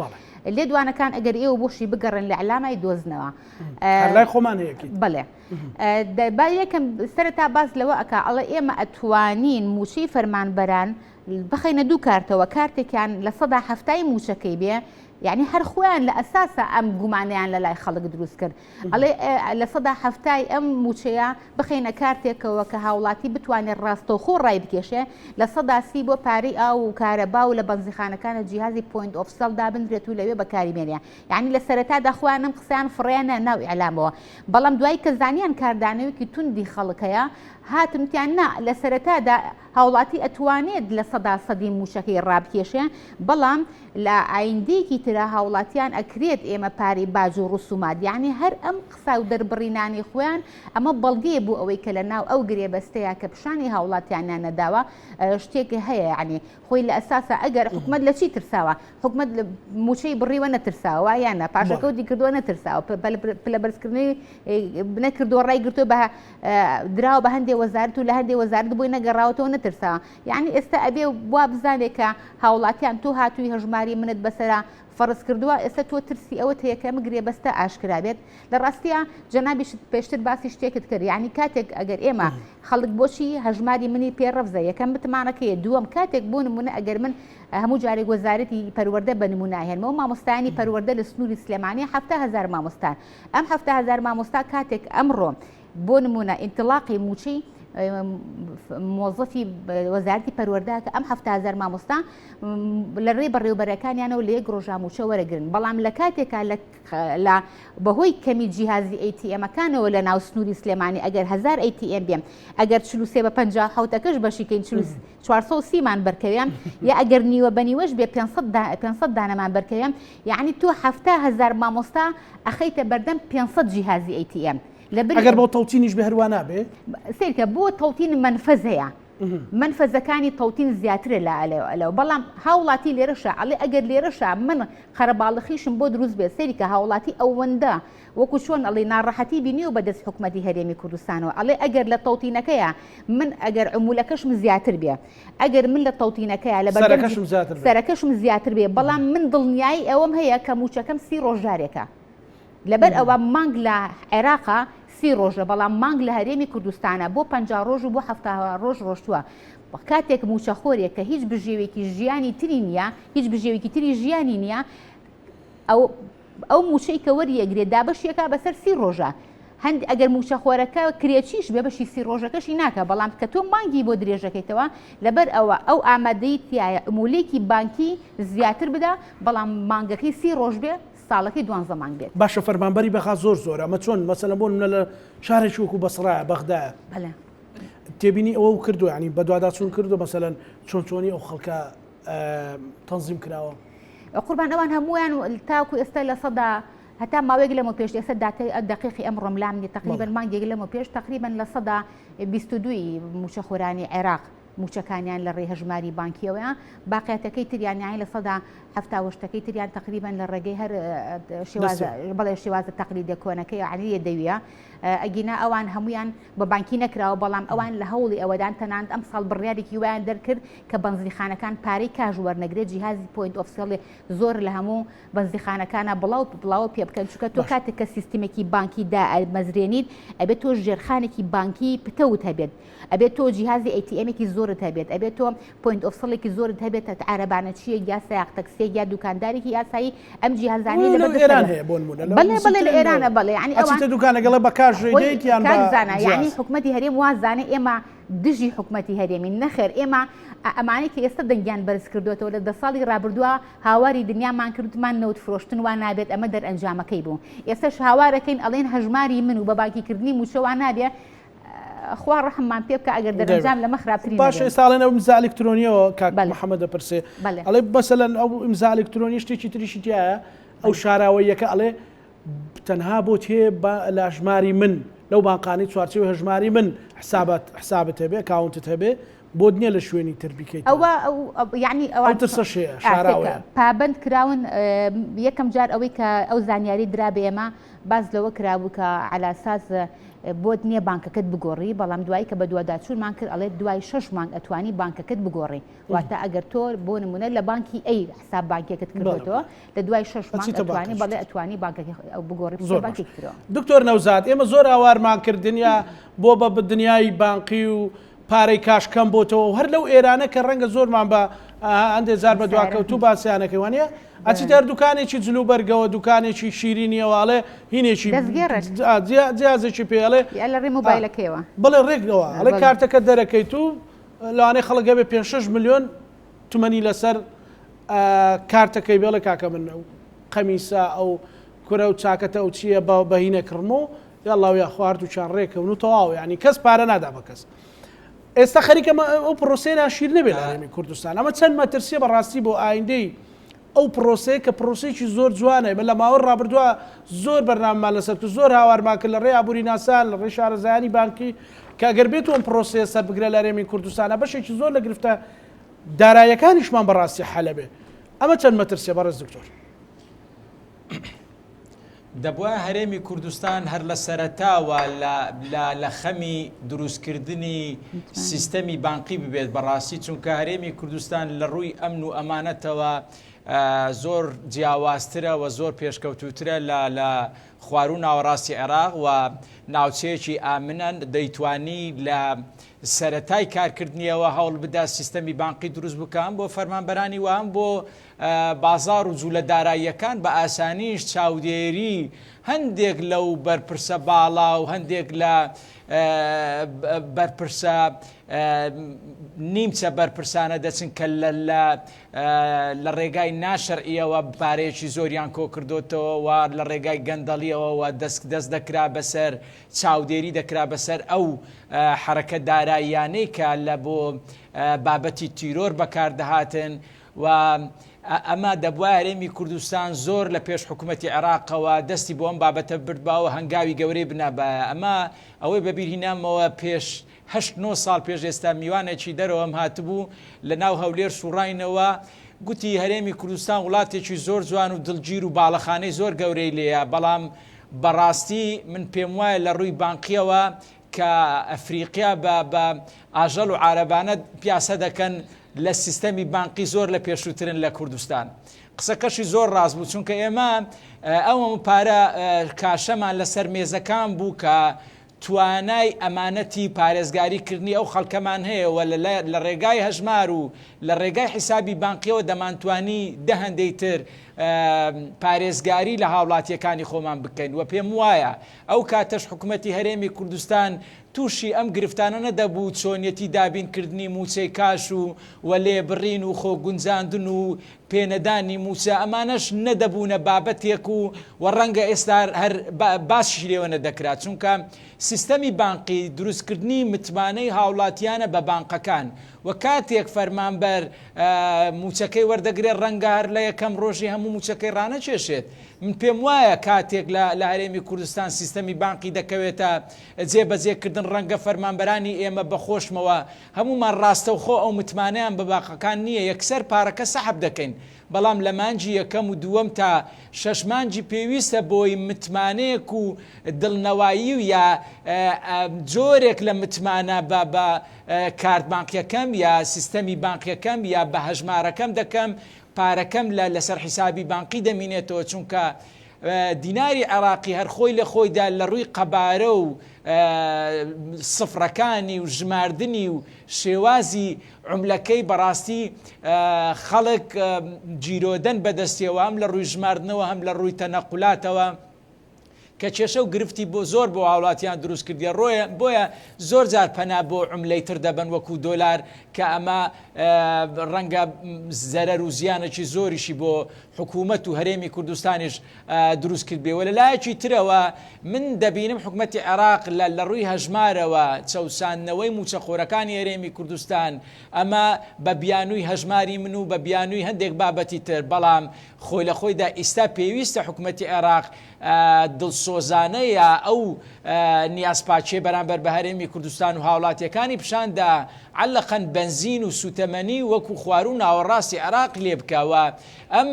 B: لێدوانەکان ئەگەر ئێوە بۆشی بگەڕن لە ئەلامای دۆزنەوە
A: لای خۆمان هەیەکی
B: بڵێ با یەکەم سەرەتا باز لەوە ئەکا ئەڵە ئێمە ئەتوانین موچەی فەرمانبەران بخەینە دوو کارتەوە کارتێکیان لە 170 موچەکەی بێ یعنی هەر خۆیان لە ئەساسە ئەم گومانیان لە لای خەڵک دروست کرد ئەڵێ لە 170 ئەم موچەیە بخەینە کارتێکەوە کە هاوڵاتی بتوانێت ڕاستەوخۆ ڕای بکێشێ لە 130 بۆ پارەی ئاو و کارەبا و لە بەنزیخانەکانە جیهازی پوینت ئۆف سەڵ دابنرێت و لەوێ بەکاریمێنێ یعنی لە سەرەتادا خۆیان ئەم قسەیان فڕیانە ناو ئیعلامەوە بەڵام دوای کە زانیان کاردانەوەیکی توندی خەڵکەیە هاتمتیان نا لە سەرەتادا هاوڵاتی ئەتوانێت لە 100% موشەکەی ڕابکێشێ بەڵام لە ئایندێکی ترا هاوڵاتیان ئەکرێت ئێمە پارەی باج و ڕسومات یعنی هەر ئەم قسە و دەربڕینانی خۆیان ئەمە بەڵگەیە بوو ئەوەی کە لە ناو ئەو گرێبەستەیە کە پیشانی هاوڵاتیانیان نەداوە شتێکی هەیە یعنی خۆی لە ئەساسە ئەگەر حکوومەت لە چی ترساوە حکوومەت موچەی بڕیوە نەترساوە یانە پاشەکەوتی کردووە نەترساوە پلە بەرزکردنی نەکردووە ڕای گرتووە بە دراوە بە هەندێک وەزارەت و لە هەندێک وەزارەت بۆی نەگەڕاوەتەوە نەترساوە یعنی ئێستا ئەبێ وا بزانێت کە هاوڵاتیان تۆ هاتووی هەژماری منت بەسەرا فەرز کردووە ئێستا تۆ ترسی ئەوەت هەیە کە گرێبەستە ئاشکرا بێت لە ڕاستیە جەنابیش پێشتر باسی شتێکت کرد یعنی کاتێک ئەگەر ئێمە خەڵک بۆچی هەژماری منی پێڕەفزە یەکەم بتمانەکەیە دووەم کاتێک بۆ نمونە ئەگەر من هەموو جارێک وەزارەتی پەروەردە بە نمونە هێنمەوە مامۆستایانی پەروەردە لە سنووری سلێمانی 70000 مامۆستان ئەم 70000 مامۆستا کاتێک ئەمڕۆ بۆ نمونە ئینتلاقی موچەی موظفی وەزارەتی پەروەردە کە ئەم 70000 مامۆستا لە ڕێ بەڕێوەبەرەکانیانەوە لە یەک ڕۆژا موچە وەرەگرن بەڵام لە کاتێکا لە بەهۆی کەمی جیهازی ATM-ەکانەوە لە ناو سنووری سلێمانی ئەگەر 1000 ATM بێم ئەگەر 43 بە 57ەکەش بەشیکەین 430مان بەرکەوێم یا ئەگەر نیوە بەنیوەش بێ 500 دانەمان بەرکەوێم یعنی تۆ 70000 مامۆستا ئەخەیتە بەردەم 500 جیهازی ATM
A: ئەگەر بۆ تەوتینیش بە هەروە نابێ
B: سیرکە بۆ تەوتین منفەزەیە منفەزەکانی تەوتین زیاترە لەو بەڵام هاوڵاتی لێرەشە ئەڵێ ئەگەر لێرەشە من قەرەباڵخیشم بۆ دروست بێت سەریکە هاوڵاتی ئەوەندە وەکو چۆن ئەڵێ ناڕەحەتی بینی و بەدەست حکوومەتی هەرێمی کوردستانەوە ئەڵێ ئەگەر لە تەوتینەکەیە من ئەگەر عمولەکەشم زیاتر بێ ئەگەر من لە تەوتینەکەیە لە سەرەکەشم زیاتر بێ بەڵام من دڵنیایی ئەوەم هەیە کە موچەکەم 30 ڕۆژارێکە لەبەر ئەوە مانگ لە عێراقا 30 ڕۆژە بەڵام مانگ لە هەرێمی کوردستانە بۆ 50 ڕۆژ و بۆ 70 ڕۆژ ڕۆشتووە کاتێک موچەخۆرێک کە هیچ بژێوێکی ژیانی تری نییە هیچ بژێوێکی تری ژیانی نییە ئەو موچەی کە وەریەگرێت دابەشیەکە بەسەر 30 ڕۆژە هەند ئەگەر موچەخۆرەکە کرێچیش بێ بەشی 30 ڕۆژەکەشی ناکە بەڵام کە تۆ مانگی بۆ درێژەکەیتەوە لەبەر ئەوە ئەو ئامادەی تایە عمولێکی بانکی زیاتر بدە بەڵام مانگەکەی 30 ڕۆژ بێ ساڵەکەی 12 مانگ بێت
A: باشە فەرمانبەری بەخا زۆر ئەمە چۆن مەسەلەن بۆ منە لە شارێکی وەکو بەسڕایە بەغدایە تێبینی ئەوە کردو ینی بەدواداچوون کردو مەسەلەن چۆنی ئەو خەڵکە تەنزیم کراوە
B: قوربان ئەوان هەمویان تاکو ئێستا لە سەدا هەتا ماوەیەک لەمە پێش ئێستا دقیقی ئەمڕۆم لامنی تقریبان مانگێک لەمە پێش تقریبان لە سەدا 22 موچەخۆرانی عێراق موچەکانیان لە ڕێ هەژماری بانکیەوەیە باقیاتەکەی تریانیان لە سەدا هەفتاوەشتەکەی تریان تقریبان لە ڕێگەی هەر بەڵێ شێوازە تەقلیدە کۆنەکەی عەلیە دەویە ئەگینا ئەوان هەمویان بە بانکی نەکراوە بەڵام ئەوان لە هەوڵی ئەوەدان تەنانەت ئەم ساڵ بڕیارێکی ویان دەرکرد کە بەنزیخانەکان پارەی کاژ وەرنەگرێت جیهازی پوینت ئۆف سێڵ زۆر لە هەموو بەنزیخانەکانە بڵاو پێ بکەن چونکە تۆ کاتێک کە سیستمێکی بانکیدا مەزرێنیت ئەبێت تۆ ژێرخانێکی بانکی پتەوت هەبێت ئەبێت تۆ جیهازی ئەیتیئەمێکی زۆرت هەبێت ئەبێت تۆ پوینت ئۆف سێڵێکی زۆرت هەبێت عارەبانە چیە یا سایق تەکسیەک یا دوکاندارێکی یاسایی ئەم جیهازانەی لە
A: ئێران هەیە بۆ نمونە
B: بەڵێ لە ئێرانە بەڵێ یعنی
A: ئەوان دوکانەگەڵە بە کاژێدەیتیان
B: کارزانە یعنی حکوومەتی هەرێم وازانێ ئێمە دژی حکوومەتی هەرێمی نەخێر ئێمە ئەمانەی کە ئێستا دەنگیان بەرز کردوێتەوە لە 10 ساڵی ڕابردووە هاواری دنیامان کردمان نەوت فرۆشتن وان نابێت ئەمە دەرئەنجامەکەی بوو ئێستاش هاوارەکەین ئەڵێن هەژماری من و بە باکیکردنی موچەوان نابێ خوا ڕەحممان پێ بکە ئەگەر دەرەنجام لەمە خراپترین
A: باشە ساڵێن ئەو ئیمزا ئەلکترۆنیەوە کاک محەممەد دەپرسێ ئەڵێ مەسەلەن ئەو ئیمزا ئەلکترۆنی شتێکی تریشی تایە ئەو شاراوەیەکە ئەڵێ تەنها بۆ تێ لە ژماری من لەو بانقانی چوارچێوە هەژماری من حسابت هەبێ کاونتت هەبێ بۆ نییە لە شوێنی تر بکەیت
B: ئەوە ینی ئەوە
A: ترسەشەیە شاراوەیە
B: پابند کراون یەکەم جار ئەوەی کە ئەو زانیاری درا بێ ئێمە باز لەوە کرابوو کە عەلا ئەساس بۆت نییە بانکەکەت بگۆڕی بەڵام دوایی کە بە دوواداچوونمان کرد ئەڵێ دوای 6 مانگ ئەتوانی بانکەکەت بگۆڕی واتە ئەگەر تۆ بۆ نمونە لە بانکی ئەی حساب بانکێکت کردێتەوە لە دوای 6 مانگ ئەتوانی بەڵێ ئەتوانی بانکەکە بگۆڕی بانکی کردەوە
A: دکتۆر نەوزاد ئێمە زۆر ئاوارمان کردنیا بۆ بە دنیای بانقی و پارەی کاش کەم بۆتەوە و هەر لەو ئێرانە کە ڕەنگە زۆرمان بە ئەندێ زار بە دواکەوت و باسییانەکەی وانە ئەچی دەر دوکانێکی جلو بەرگەوە دوکانێکی شیرینیەوەڵێ هینێکی جیازێکی پێڵێ
B: لە ڕێ مۆبایلەکەیەوە
A: بڵێ ڕێکەوە ئەڵێ کارتەکە دەرەکەیت و لەوانەیە خەڵگە بێ 5-6 ملیۆن تومەنی لەسەر کارتەکەی بێڵێ کاکە من و قەمیسا ئەو کورە و چاکەتە ئەو چییە بەهینە کڕمە و یاڵاویا خوارد و چان ڕێکەون و تەواو ینی کەس پارە نادا بە کەس ئێستا خەریکە ئەو پرۆسەیە ناشیر نەبێت لە هەرێمی کوردستان ئەمە چەند مەترسیە بەڕاستی بۆ ئایندەی ئەو پرۆسەیە کە پرۆسەیەکی زۆر جوانە بە لە ماوە ڕابردووە زۆر بەرنامەمان لەسەر زۆر هاوارمان کرد لە ڕێ ئابووری ناسان لە ڕێ شارەزایانی بانکی کە ئەگەر بێت ئەم پرۆسەیە سەر بگرە لە هەرێمی کوردستانە بەشێکی زۆر لە گرفتە داراییەکانیشمان بەڕاستی حەلە بێ ئەمە چەند مەترسیە بەڕێز دکتۆر
C: دەبووە هەرێمی کوردستان هەر لە سەرەتاوە لە خەمی دروستکردنی سیستەمی بانقی ببێت بەڕاستی چونکە هەرێمی کوردستان لە ڕووی ئەمن و ئەمانەتەوە زۆر جیاوازترە و زۆر پێشکەوتوترە لە خوار و ناوەڕاستی عێراق و ناوچەیەکی ئامنە دەیتوانی لە سەرەتای کارکردنیەوە هەوڵ بدا سیستەمی بانقی دروست بکەن بۆ فەرمانبەرانی وان بۆ بازار و جوولە داراییەکان بە ئاسانیش چاودێری هەندێک لەو بەرپرسە باڵا و هەندێک لە بەرپرسە نیمچە بەرپرسانە دەچن کە لە ڕێگای ناشەرعیەوە پارەیەکی زۆریان کۆ کردوتەوە و لە ڕێگای گەندەڵیەوە دەست دەکرا بەسەر چاودێری دەکرا بەسەر ئەو حرەکە داراییانەی کە لە بۆ بابەتی تیرۆر بەکاردەهاتن و ئەمە دەبووە هەرێمی کوردستان زۆر لە پێش حکوومەتی عێراقەوە دەستی بۆ ئەم بابەتە بردباوە هەنگاوی گەورەی بنابە ئەمە ئەوەی بەبیرهینامەوە پێش 8-9 ساڵ پێش ئێستا میوانێکی دەرەوەم هاتبوو لە ناو هەولێر سوڕاینەوە گوتی هەرێمی کوردستان وڵاتێکی زۆر جوان و دڵگیر و باڵەخانەی زۆر گەورەی لێیە بەڵام بەڕاستی من پێم وایە لە ڕووی بانقیەوە کە ئەفریقیا بە ئاژەڵ و عارەبانە پیاسە دەکەن لە سیستەمی بانقی زۆر لە پێشووترن لە کوردستان. قسەکەشی زۆر ڕاست بوو چونکە ئێمە ئەوەم پارە کاشەمان لەسەر مێزەکان بوو کە توانای ئەمانەتی پارێزگاریکردنی ئەو خەڵکەمان هەیە و لە ڕێگای هەژمار و لە ڕێگای حیسابی بانقیەوە دەمانتوانی هەندەی تر پارێزگاری لە هاوڵاتیەکانی خۆمان بکەین و پێم وایە ئەو کاتەش حکوومەتی هەرێمی کوردستان تووشی ئەم گرفتانە نەدەبوو چۆنیەتی دابینکردنی موچەی کاش و لێبڕین و خۆگونجاندن و پێنەدانی موچە ئەمانەش نەدەبوونە بابەتێک و ڕەنگە ئێستا هەر باشی لێوە نەدەکرات چونکە سیستەمی بانقی دروستکردنی متمانەی هاوڵاتیانە بە بانقەکان و کاتێک فەرمانبەر موچەکەی وەردەگرێت ڕەنگە هەر لە یەکەم ڕۆژی هەموو موچەکەی ڕانەچێشێت. من پێم وایە کاتێک لە هەرێمی کوردستان سیستەمی بانقی دەکەوێتە جێبەجێکردن ڕەنگە فەرمانبەرانی ئێمە بەخۆشمەوە هەمومان ڕاستەوخۆ ئەو متمانەیان بە باقەکان نییە، یەکسەر پارەکە سەحب دەکەین، بەڵام لە مانجی یەکەم و دووەم تا 6 مانجی پێویستە بۆی متمانەیەک و دڵنەوایی و یا جۆرێک لە متمانە بە کارت بانقیەکەم یا سیستەمی بانقیەکەم یا بە هەژمارەکەم دەکەم پارەکەم لەسەر حیسابی بانقی دەمینێتەوە چونکە دیناری عێراقی هەر خۆی لە خۆیدا لە ڕووی قەبارە و سفرەکانی و ژماردنی و شێوازی عملەکەی بەڕاستی خەڵک جیرۆدەن بەدەستیەوە هەم لە ڕووی ژماردنەوە هەم لە ڕووی تەنەقولاتەوە کە کێشە و گرفتی بۆ زۆر بۆ هاوڵاتیان دروست کردی ڕۆیە بۆیە زۆر جار پەنا بۆ عملەی تر دەبن وەکو دۆلار کە ئەمە ڕەنگە زەرەر و زیانێکی زۆریشی بۆ حکوومەت و هەرێمی کوردستانیش دروست کرد بێ. وە لایەکی ترەوە من دەبینم حکوومەتی عێراق لە ڕووی هەژمارەوە چەوساندنەوەی موچەخۆرەکانی هەرێمی کوردستان ئەمە بە بیانووی هەژماری من و بە بیانووی هەندێک بابەتی تر، بەڵام خۆی لە خۆیدا ئێستا پێویستە حکوومەتی عێراق دڵسۆزانەیە ئەو نیازپاچێ بەرامبەر بە هەرێمی کوردستان و هاوڵاتیەکانی پیشاندا عەلەقەن بنزین و سوتەمەنی وەکو خوارو ناوەڕاستی عێراق لێ بکەوە ئەم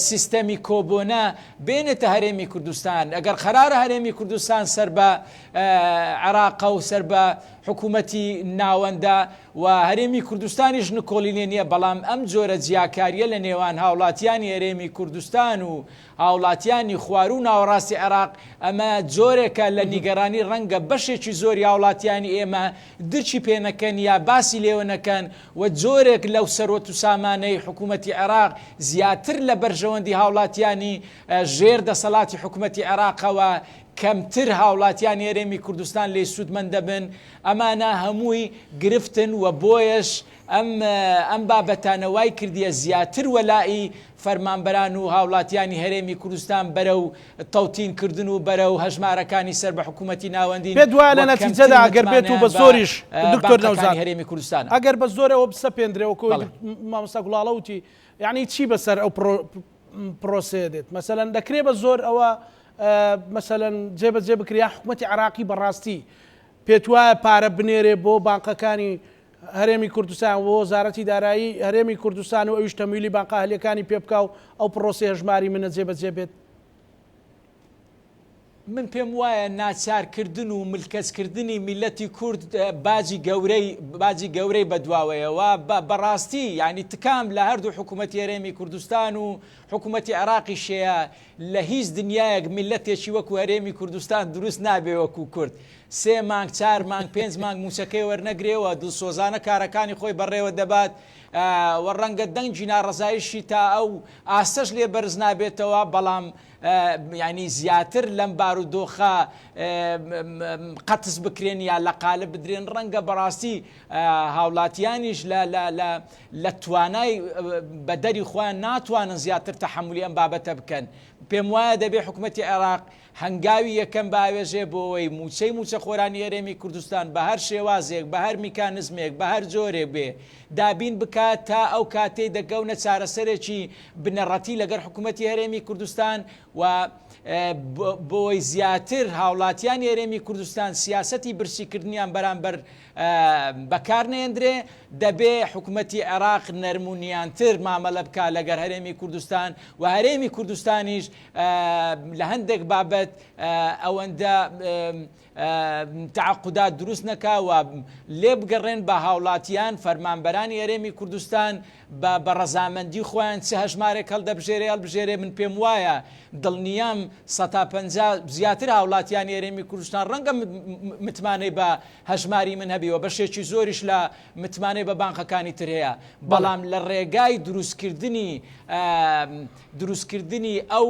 C: سیستەمی کۆبۆنە بێنێتە هەرێمی کوردستان. ئەگەر قەرارە هەرێمی کوردستان سەر بە عێراق و سەر بە حکوومەتی ناوەندە و هەرێمی کوردستانیش نکۆڵینێ نییە، بەڵام ئەم جۆرە جیاکاریە لە نێوان هاوڵاتیانی هەرێمی کوردستان و هاوڵاتیانی خوارو و ناوەڕاستی عێراق ئەمە جۆرێکە لە نیگەرانی ڕەنگە بەشێکی زۆری هاوڵاتیانی ئێمە درچی پێنەکەن یا باسی لێوە نەکەن و جۆرێک لەو سەرۆت و سامانەی حکوومەتی عێراق زیاتر لە بەرژەوەندی هاوڵاتیانی ژێر دەسەڵاتی حکوومەتی عێراقەوە کەمتر هاوڵاتیانی هەرێمی کوردستان لێ سوودمەند دەبن. ئەمانە هەمووی گرفتن و بۆیەش ئەم بابەتانەوای کردیە زیاتر وەلایی فەرمانبەران و هاوڵاتیانی هەرێمی کوردستان بەرەو تەوتینکردن و بەرەو هەژمارەکانی سەر بە حکوومەتی ناوەندی
A: پێ دوایە لە نەتیجەدا ئەگەر بێت و بە زۆریش دکتۆر نەوزان
C: هەرێمی کوردستان
A: ئەگەر بە زۆرەوە بسەپێندرێەوە کۆ مامۆستا گوڵاڵە وتی یعنی چی بەسەر ئەو پرۆسێ دێت مەسەلەن دەکرێت بە زۆر ئەوە مەسەلەن جێبەجێ بکریا حکوومەتی عێراقی بەڕاستی پێت وایە پارە بنێرێ بۆ بانقەکانی هەرێمی کوردستان و وەزارەتی دارایی هەرێمی کوردستان و ئەویش تەمویلی بانقە هەلێکانی پێ بکاو ئەو پرۆسێ هەژماری منە جێبەجێ بێت؟
C: من پێم وایە ناچارکردن و ملکەچکردنی میلەتی کورد باجی گەورەی بەدواوەیەوە بەڕاستی یعنی تکام لە هەردوو حکوومەتی هەرێمی کوردستان و حکوومەتی عێراقی شەیە لە هیچ دنیایەک میلەتێکی وەکو هەرێمی کوردستان دروست نابێ وەکو کورد 3 مانگ 4 مانگ 5 مانگ موچەکەی وەرنەگرێەوە دڵسۆزانە کارەکانی خۆی بەڕێوە دەبات و ڕەنگە دەنگی ناڕەزایشی تا ئەو ئاستەش لێ بەرز نابێتەوە، بەڵام یعنی زیاتر لەم بارودۆخە قەتس بکرێن یا لە قالب بدرێن ڕەنگە بەڕاستی هاوڵاتیانیش لە توانای بەدەری خۆیان ناتوانن زیاتر تەحملی ئەم بابەتە بکەن. پێم وایە دەبێت حکوومەتی عێراق هەنگاوی یەکەم باوێژێ بۆەوەی موچە خۆرانی هەرێمی کوردستان بە هەر شێوازێک بە هەر میکانزمێک بە هەر جۆرێک بێ دابین بکات تا ئەو کاتەی دەگەونە چارەسەرێکی بنەڕەتی لەگەر حکوومەتی هەرێمی کوردستان و بۆی زیاتر هاوڵاتیان هەرێمی کوردستان سیاسەتی برسیکردنیان بەرامبەر بەکارنێندرێ دەبێ حکوومەتی عێراق نەرمونیانتر مامەلە بکە لەگەر هەرێمی کوردستان و هەرێمی کوردستانیش لە هەندێک بابەت ئەوەندە تعقدات دروست نەکا و لێ بگەڕێن بە هاوڵاتیان فەرمانبەرانی هەرێمی کوردستان بە ڕەزامەندی خۆیان چه هەژمارێک هەڵدەبژێرێ من پێم وایە دڵنیام 150 زیاتر هاوڵاتیانی هەرێمی کوردستان ڕەنگە متمانەی بە هەژماری من هەبیەوە بەشێکی زۆریش لە متمانەی بە بانقەکانی تر هەیە بەڵام لە ڕێگای دروستکردنی ئەو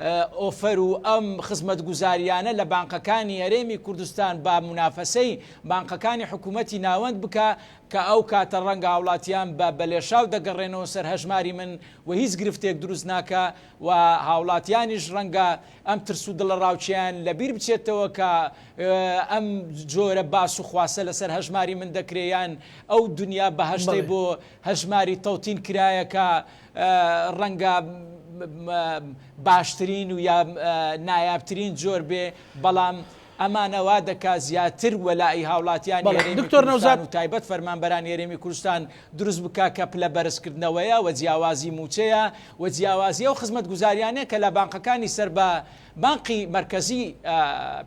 C: ئۆفەر و ئەم خزمەت گوزاریانە لە بانقەکانی هەرێمی کوردستان با منافەسەی بانقەکانی حکوومەتی ناوەند بکە کە ئەو کاتە ڕەنگە هاوڵاتیان بە بەلێشاو دەگەڕێنەوە سەر هەژماری من و هیچ گرفتێک دروست ناکە و هاوڵاتیانیش ڕەنگە ئەم ترس و دڵە ڕاوچیان لەبیر بچێتەوە کە ئەم جۆرە باس و خواسە لەسەر هەژماری من دەکرێیان ئەو دنیا بەهەشتەی بۆ هەژماری تەوتین کرایە کە ڕەنگە باشترین و یا نایابترین جۆر بێ بەڵام ئەمانەوا دەکا زیاتر وەلای هاوڵاتیان
A: دکتۆر نەوزاد
C: و تایبەت فەرمانبەرانی هەرێمی کوردستان دروست بکە کە پلە بەرزکردنەوەیە و جیاوازی موچەیە و جیاوازیە و خزمەت گوزاریانەیە کە لە بانقەکانی سەر بە بانقی مرکزی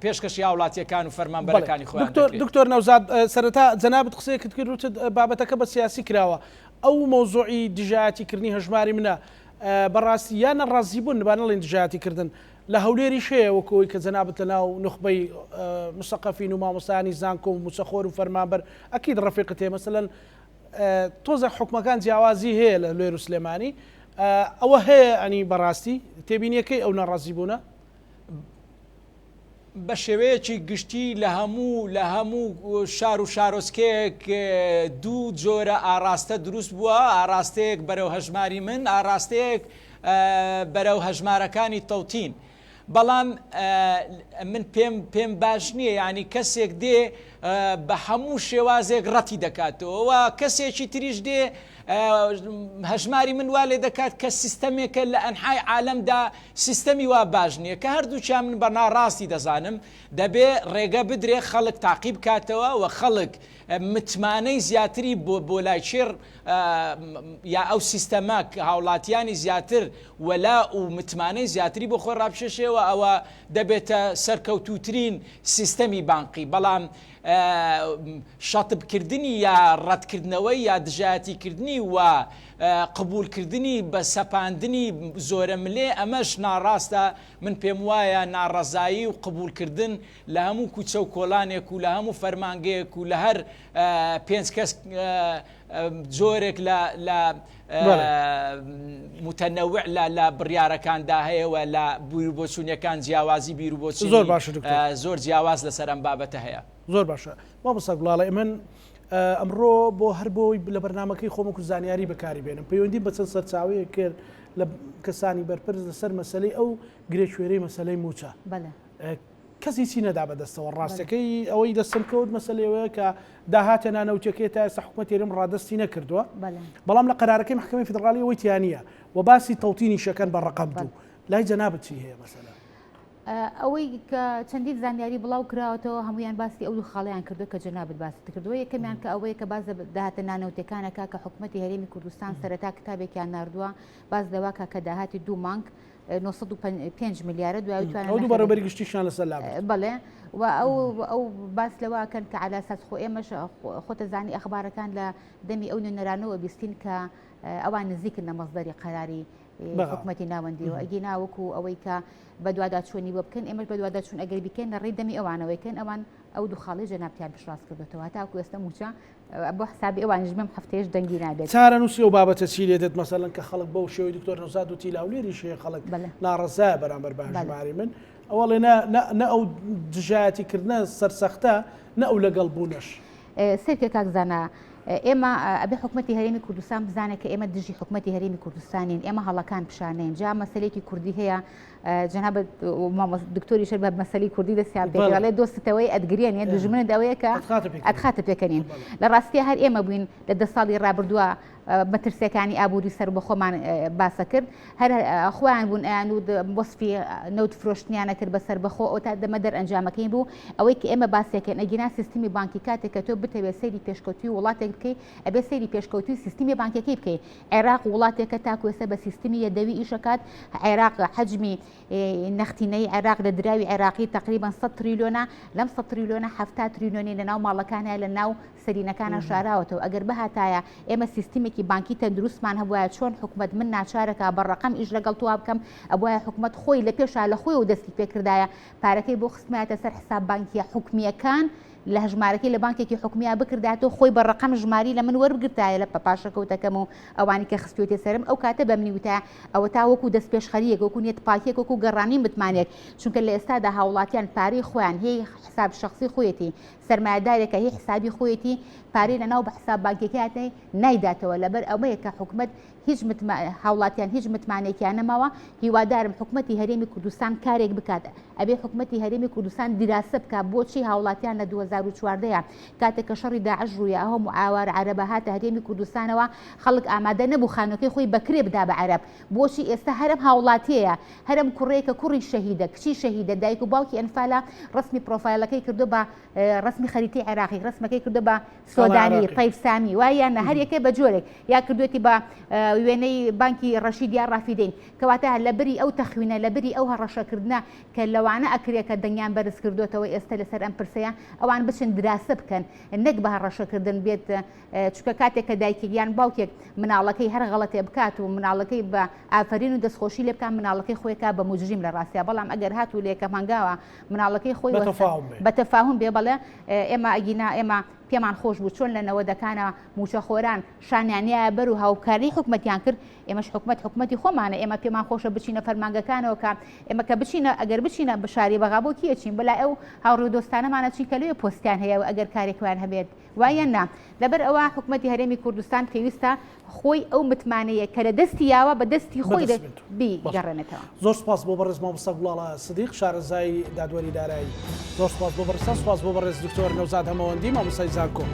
C: پێشکەشی هاوڵاتیەکان و فەرمانبەرەکانی خۆیان
A: دکتۆر نەوزاد سەرەتا جەنابەت قسەیەکت کرد وتت بابەتەکە بە سیاسی کراوە ئەو مۆزوعی دژایەتیکردنی هەژماری منە بەڕاستی یانە ڕازی بوون با نەڵێن دژایەتیکردن لە هەولێری شەیە وەکەوەی کە جەنابەت لەناو نخبەی مسەقەفین و مامۆستایانی زانکۆ و موچەخۆر و فەرمانبەر ئەکید ڕەفیقت هەیە مەسەلەن تۆزە حکومەکان جیاوازی هەیە لە لێر و سلێمانی ئەوە هەیە ئەنی بەڕاستی تێبینیەکەی ئەو نەڕازی بوونە
C: بە شێوەیەکی گشتی لە هەموو شار و شارۆچکەیەک دوو جۆرە ئاراستە دروست بووە ئاراستەیەک بەرەو هەژماری من ئاراستەیەک بەرەو هەژمارەکانی تەوتین بەڵام من پێم باش نییە ینی کەسێک دێ بە هەموو شێوازێک ڕەتی دەکاتەوە و کەسێکی تریش دێ هەژماری من وا لێ دەکات کە سیستەمێکە لە ئەنحای عالەمدا سیستەمی وا باش نییە کە هەردووچیان من بە ناڕاستی دەزانم دەبێ ڕێگە بدرێ خەڵک تاقیب کاتەوە و خەڵک متمانەی زیاتری بۆ لای چێر یا ئەو سیستەمە هاوڵاتیانی زیاتر وەلا و متمانەی زیاتری بۆ خۆی ڕابشێشەوە ئەوە دەبێتە سەرکەوتوترین سیستەمی بانقی بەڵام شاتبکردنی یا ڕەتکردنەوەی یا دژایەتیکردنی و قبولکردنی بە سەپاندنی زۆرە ملێ ئەمەش ناڕاستە من پێم وایە ناڕەزایی و قبولکردن لە هەموو کوچە و کۆڵانێک و لە هەموو فەرمانگەیەک و لە هەر 5 کەس جۆرێک لە متەنەوع لە بڕیارەکاندا هەیەوە لە بیرروبۆچوونیەکان جیاوازی بیرروبۆچوونی
A: زۆر باشە
C: زۆر جیاواز لەسەر ئەم بابەتە هەیە
A: زۆر باشە مامۆستا گوڵاڵە من ئەمڕۆ بۆ هەر بۆی لە بەرنامەکەی خۆمە و زانیاری بەکاری بێنم پەیوەندی بە چەند سەرچاوەیە کرد لە کەسانی بەرپرس لەسەر مەسەلەی ئەو گرێشوێرەی مەسەلەی موچە کەسی چی نەدا بەدەستەوە ڕاستەکەی ئەوەی دەستم کەوت مەسەلەوەیە کە داهاتە نانەوتەکەی تا ئێستا حکومەتی هەرێم ڕادستی نەکردووە بەڵام لە قەرارەکەی محکەمەی فیدراڵی ئەوەی تیانە و باسی تەوتینی شەکەن بە ڕقم بوو لای جەنابەت چی هەیە مەسەلە
B: ئەوەی کە چەندین زانیاری بڵاو کراوەتەوە هەمویان باسی ئەو خاڵیان کردو کە جەنابەت باسی کردووە یەکەمیان کە ئەوەیە کە باز داهاتە نانەوتەکانەکە کە حکومەتی هەرێمی کوردستان سەرەتا کتابێکیان ناردووە باز دەواکە کە داهاتی 2 مانگ 905 میلیارە دوای توانێت
A: بەڕێوەبەری گشتیشان لەسەر لا
B: بەڵێ و ئەو باس لەواکەن کە على ئەساس خۆ ئێمەش خۆتە زانی ئەخبارەکان لە دەمی ئەو نوێنەرانەوە بیستین کە ئەوان نزیکن لە مەصدەری قەراری حکومەتی ناوەندیەوە ئەگەی ناوەکو ئەوەی کە بە دوواداچوونی وە بکەن ئێمەش بە دوواداچوون ئەگەر بکەن لە ڕێی دەمی ئەوانەوەیکەن ئەوان ئەو دوو خاڵی جەنابتیان پشتڕاست کردوێتەوە تاکو ئێستا موچە بۆ حسابی ئەوانش بێم هەفتەیەش دەنگی نابێت
A: چارە نووسی و بابەتە چی لێدێت مەسەڵەن کە خەڵک بەو شێوەی دکتۆر نەوزاد وتی لاولێری شێ خەڵک ناڕەزایە بەرامبەر بە هەژماری من ئەوەڵێ نە ئەو دژایەتیکردنە سەرسەختە نە ئەو لەگەڵ بوونەش
B: سێکێک کاکزانە ئێمە ئەبێ حکومەتی هەرێمی کوردستان بزانێت کە ئێمە دژی حکومەتی هەرێمی کوردستانین ئێمە هەڵەکان پیشانەین جا مەسەلێکی کوردی هەیە جەنابەت دکتۆری شەر بە مەسەلی کوردی دەستیان پێڵێ دۆستەوەی ئەدگریان یان دژمنت ئەوەیە کە ئەتخاتە پێکەنین لە ڕاستی هەر ئێمە بووین لە 10 ساڵی ڕابردووە مەترسیەکانی ئابووری سەر بە خۆمان باسە کرد هەر خۆیان بوون ئەیان وەسفی نەوت فرۆشتنیانە کرد بەسەر بەخۆ ئەو تا دەمە دەرئەنجامەکەی بوو ئەوەی کە ئێمە باسیەکەن ئەگینا سیستمی بانکی کاتێک کە تۆ بتەوێت سەیری پێشکەوتوی وڵاتێک بکەیت ئەبێ سەیری پێشکەوتوی سیستمی بانکەکەی بکەیت عێراق وڵاتێکە تاکو ئێستا بە سیستمی یەدەوی ئیشەکات عێراق حجمی نەختینەی عێراق لە دراوی عێراقی تقریبا 100 تریلیۆنە لەم 100 تریلیۆنە 70 تریلیۆنی لەناو ماڵەکانە لەناو سەرینەکانە شاراوەتەوە ئەگەر بەهاتایە ئێمە سیستمێکی بانکی تەندروستمان هەبووە چۆن حکومت من ناچارەکە بەڕقم ئیش لەگەڵ تو بکەم ئەبواە حکومت خۆی لە پێشا لە خۆی و دەستی پێکردایە پارەکەی بۆ خستمایەتە سەر حساب بانکیە حکومیەکان لە هەژمارەکەی لە بانکێکی حکومیە بکرداتەوە خۆی بە ڕقم ژماری لە من وەربگرتایە لە پاشەکەوتەکەم و ئەوانی کە خستوێتە سەرم ئەو کاتە بە منی وتایە ئەوە تا وەکو دەست پێشخەریەک وەکو نێت پاکێک وەکو گەڕانی متمانێک چونکە لە ئێستادا هاوڵاتیان پارەی خۆیان هەیە حساب شخصی خۆیەتی سەرمایه‌دارێکە هی حسابی خۆیەتی پارەی لەناو بە حساب بانکێکیاتەی نایداتەوە لەبەر ئەوەیە کە حکومت هیچ هاوڵاتیان هیچ متمانێکیان نەماوە هیوادارم حکومەتی هەرێمی کوردستان کارێک بکات ئەبێ حکومەتی هەرێمی کوردستان دیراسە بکات بۆچی هاوڵاتیان لە 2014 کاتێک کە شەڕی داعش ڕوویە ئەوە معاوار عەرەبە هاتە هەرێمی کوردستانەوە خەڵک ئامادە نەبوو خانووەکەی خۆی بەکرێ بدا بە عەرەب بۆچی ئێستا هەرم هاوڵاتیەیە هەرم کوڕێکە کوڕی شەهیدە کچی شەهیدە دایک و باوکی ئەنفالە ڕسمی پرۆفایلەکەی کردو بە ڕسمی خەریتی عێراقی ڕسمەکەی کردو بە سۆدانی طیف سامی وایە هەر یەکێ بە جۆرێک یا کردوێتی بە وێنەی بانکی ڕەشید یا ڕافیدین کەواتە لەبری ئەو تەخوینە لەبری ئەو هەڕەشەکردنە کە لەوانە ئەکرێکە دەنگیان بەرز کردوێتەوە ئێستا لەسەر ئەم پرسەیە ئەوان بچن دراسە بکەن نەک بە هەڕەشەکردن بێت چکە کاتێک کە دایکیان باوکێک مناڵەکەی هەر غەڵەتێ بکات و مناڵەکەی بە ئافرین و دەستخۆشی لێ بکات مناڵەکەی خۆیکا بە مجریم لە ڕاستیا بەڵام ئەگەر هات و لێکە مانگاوە مناڵەکەی خۆی بەتەفاهم بێ بەڵێ ئێمە ئەگینا ئێمە پێمان خۆش بوو چۆن لە نەوەدەکانە موچەخۆران شانیانیایە بەر و هاوکاری حکومەتیان کرد ئێمەش حکومەتی خۆمانە ئێمە پێمان خۆشە بچینە فەرمانگەکانەوە کە ئێمە کە بچینە ئەگەر بچینە بەشاری بەغابۆ کیەچین بەلا ئەو هاوڕێ دۆستانەمانە چین کە لێ پۆستیان هەیە و ئەگەر کارێکیان هەبێت وایە نا لەبەر ئەوە حکومەتی هەرێمی کوردستان پێویستە خۆی ئەو متمانەیە کە لە دەستی یاوە بە دەستی خۆی بیگەڕێنێتەوە.
A: زۆر سپاس بۆ بەڕێز مامۆستا گوڵاڵە سدیق شارەزای دادوەری دارایی زۆر سپاس بۆ بەڕێز سپاس بۆ بەڕێز دکتۆر نەوزاد هەمەوەندی مامۆستای زانکۆ.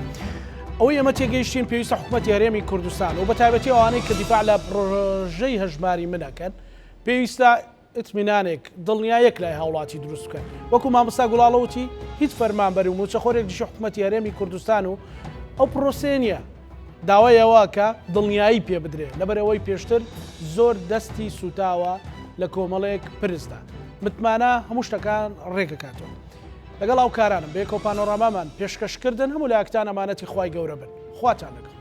A: ئەوەی ئەمە تێگەیشتین پێویستە حکومەتی هەرێمی کوردستان و بەتایبەتی ئەوانەی کە دیفاع لە پرۆژەی هەژماری منەکەن پێویستە ئتمینانێک دڵنیایەک لای هاوڵاتی دروست بکەن وەکو مامۆستا گوڵاڵەوتی هیچ فەرمانبەری و موچەخۆرێک دیشە حکومەتی هەرێمی کوردستان و ئەو پرۆسێ نیە داوایەوە کە دڵنیایی پێ بدرێت لەبەرەوەی پێشتر زۆر دەستی سوتاوە لە کۆمەڵێک پرسدا متمانە هەموو شتەکان ڕێگەکاتەوە لەگەڵ ئەو کارانم بێ کۆپانۆڕامامان پێشکەشکردن هەموو لایەکتان ئەمانەتی خوای گەورە بن خواتان لەگەڵ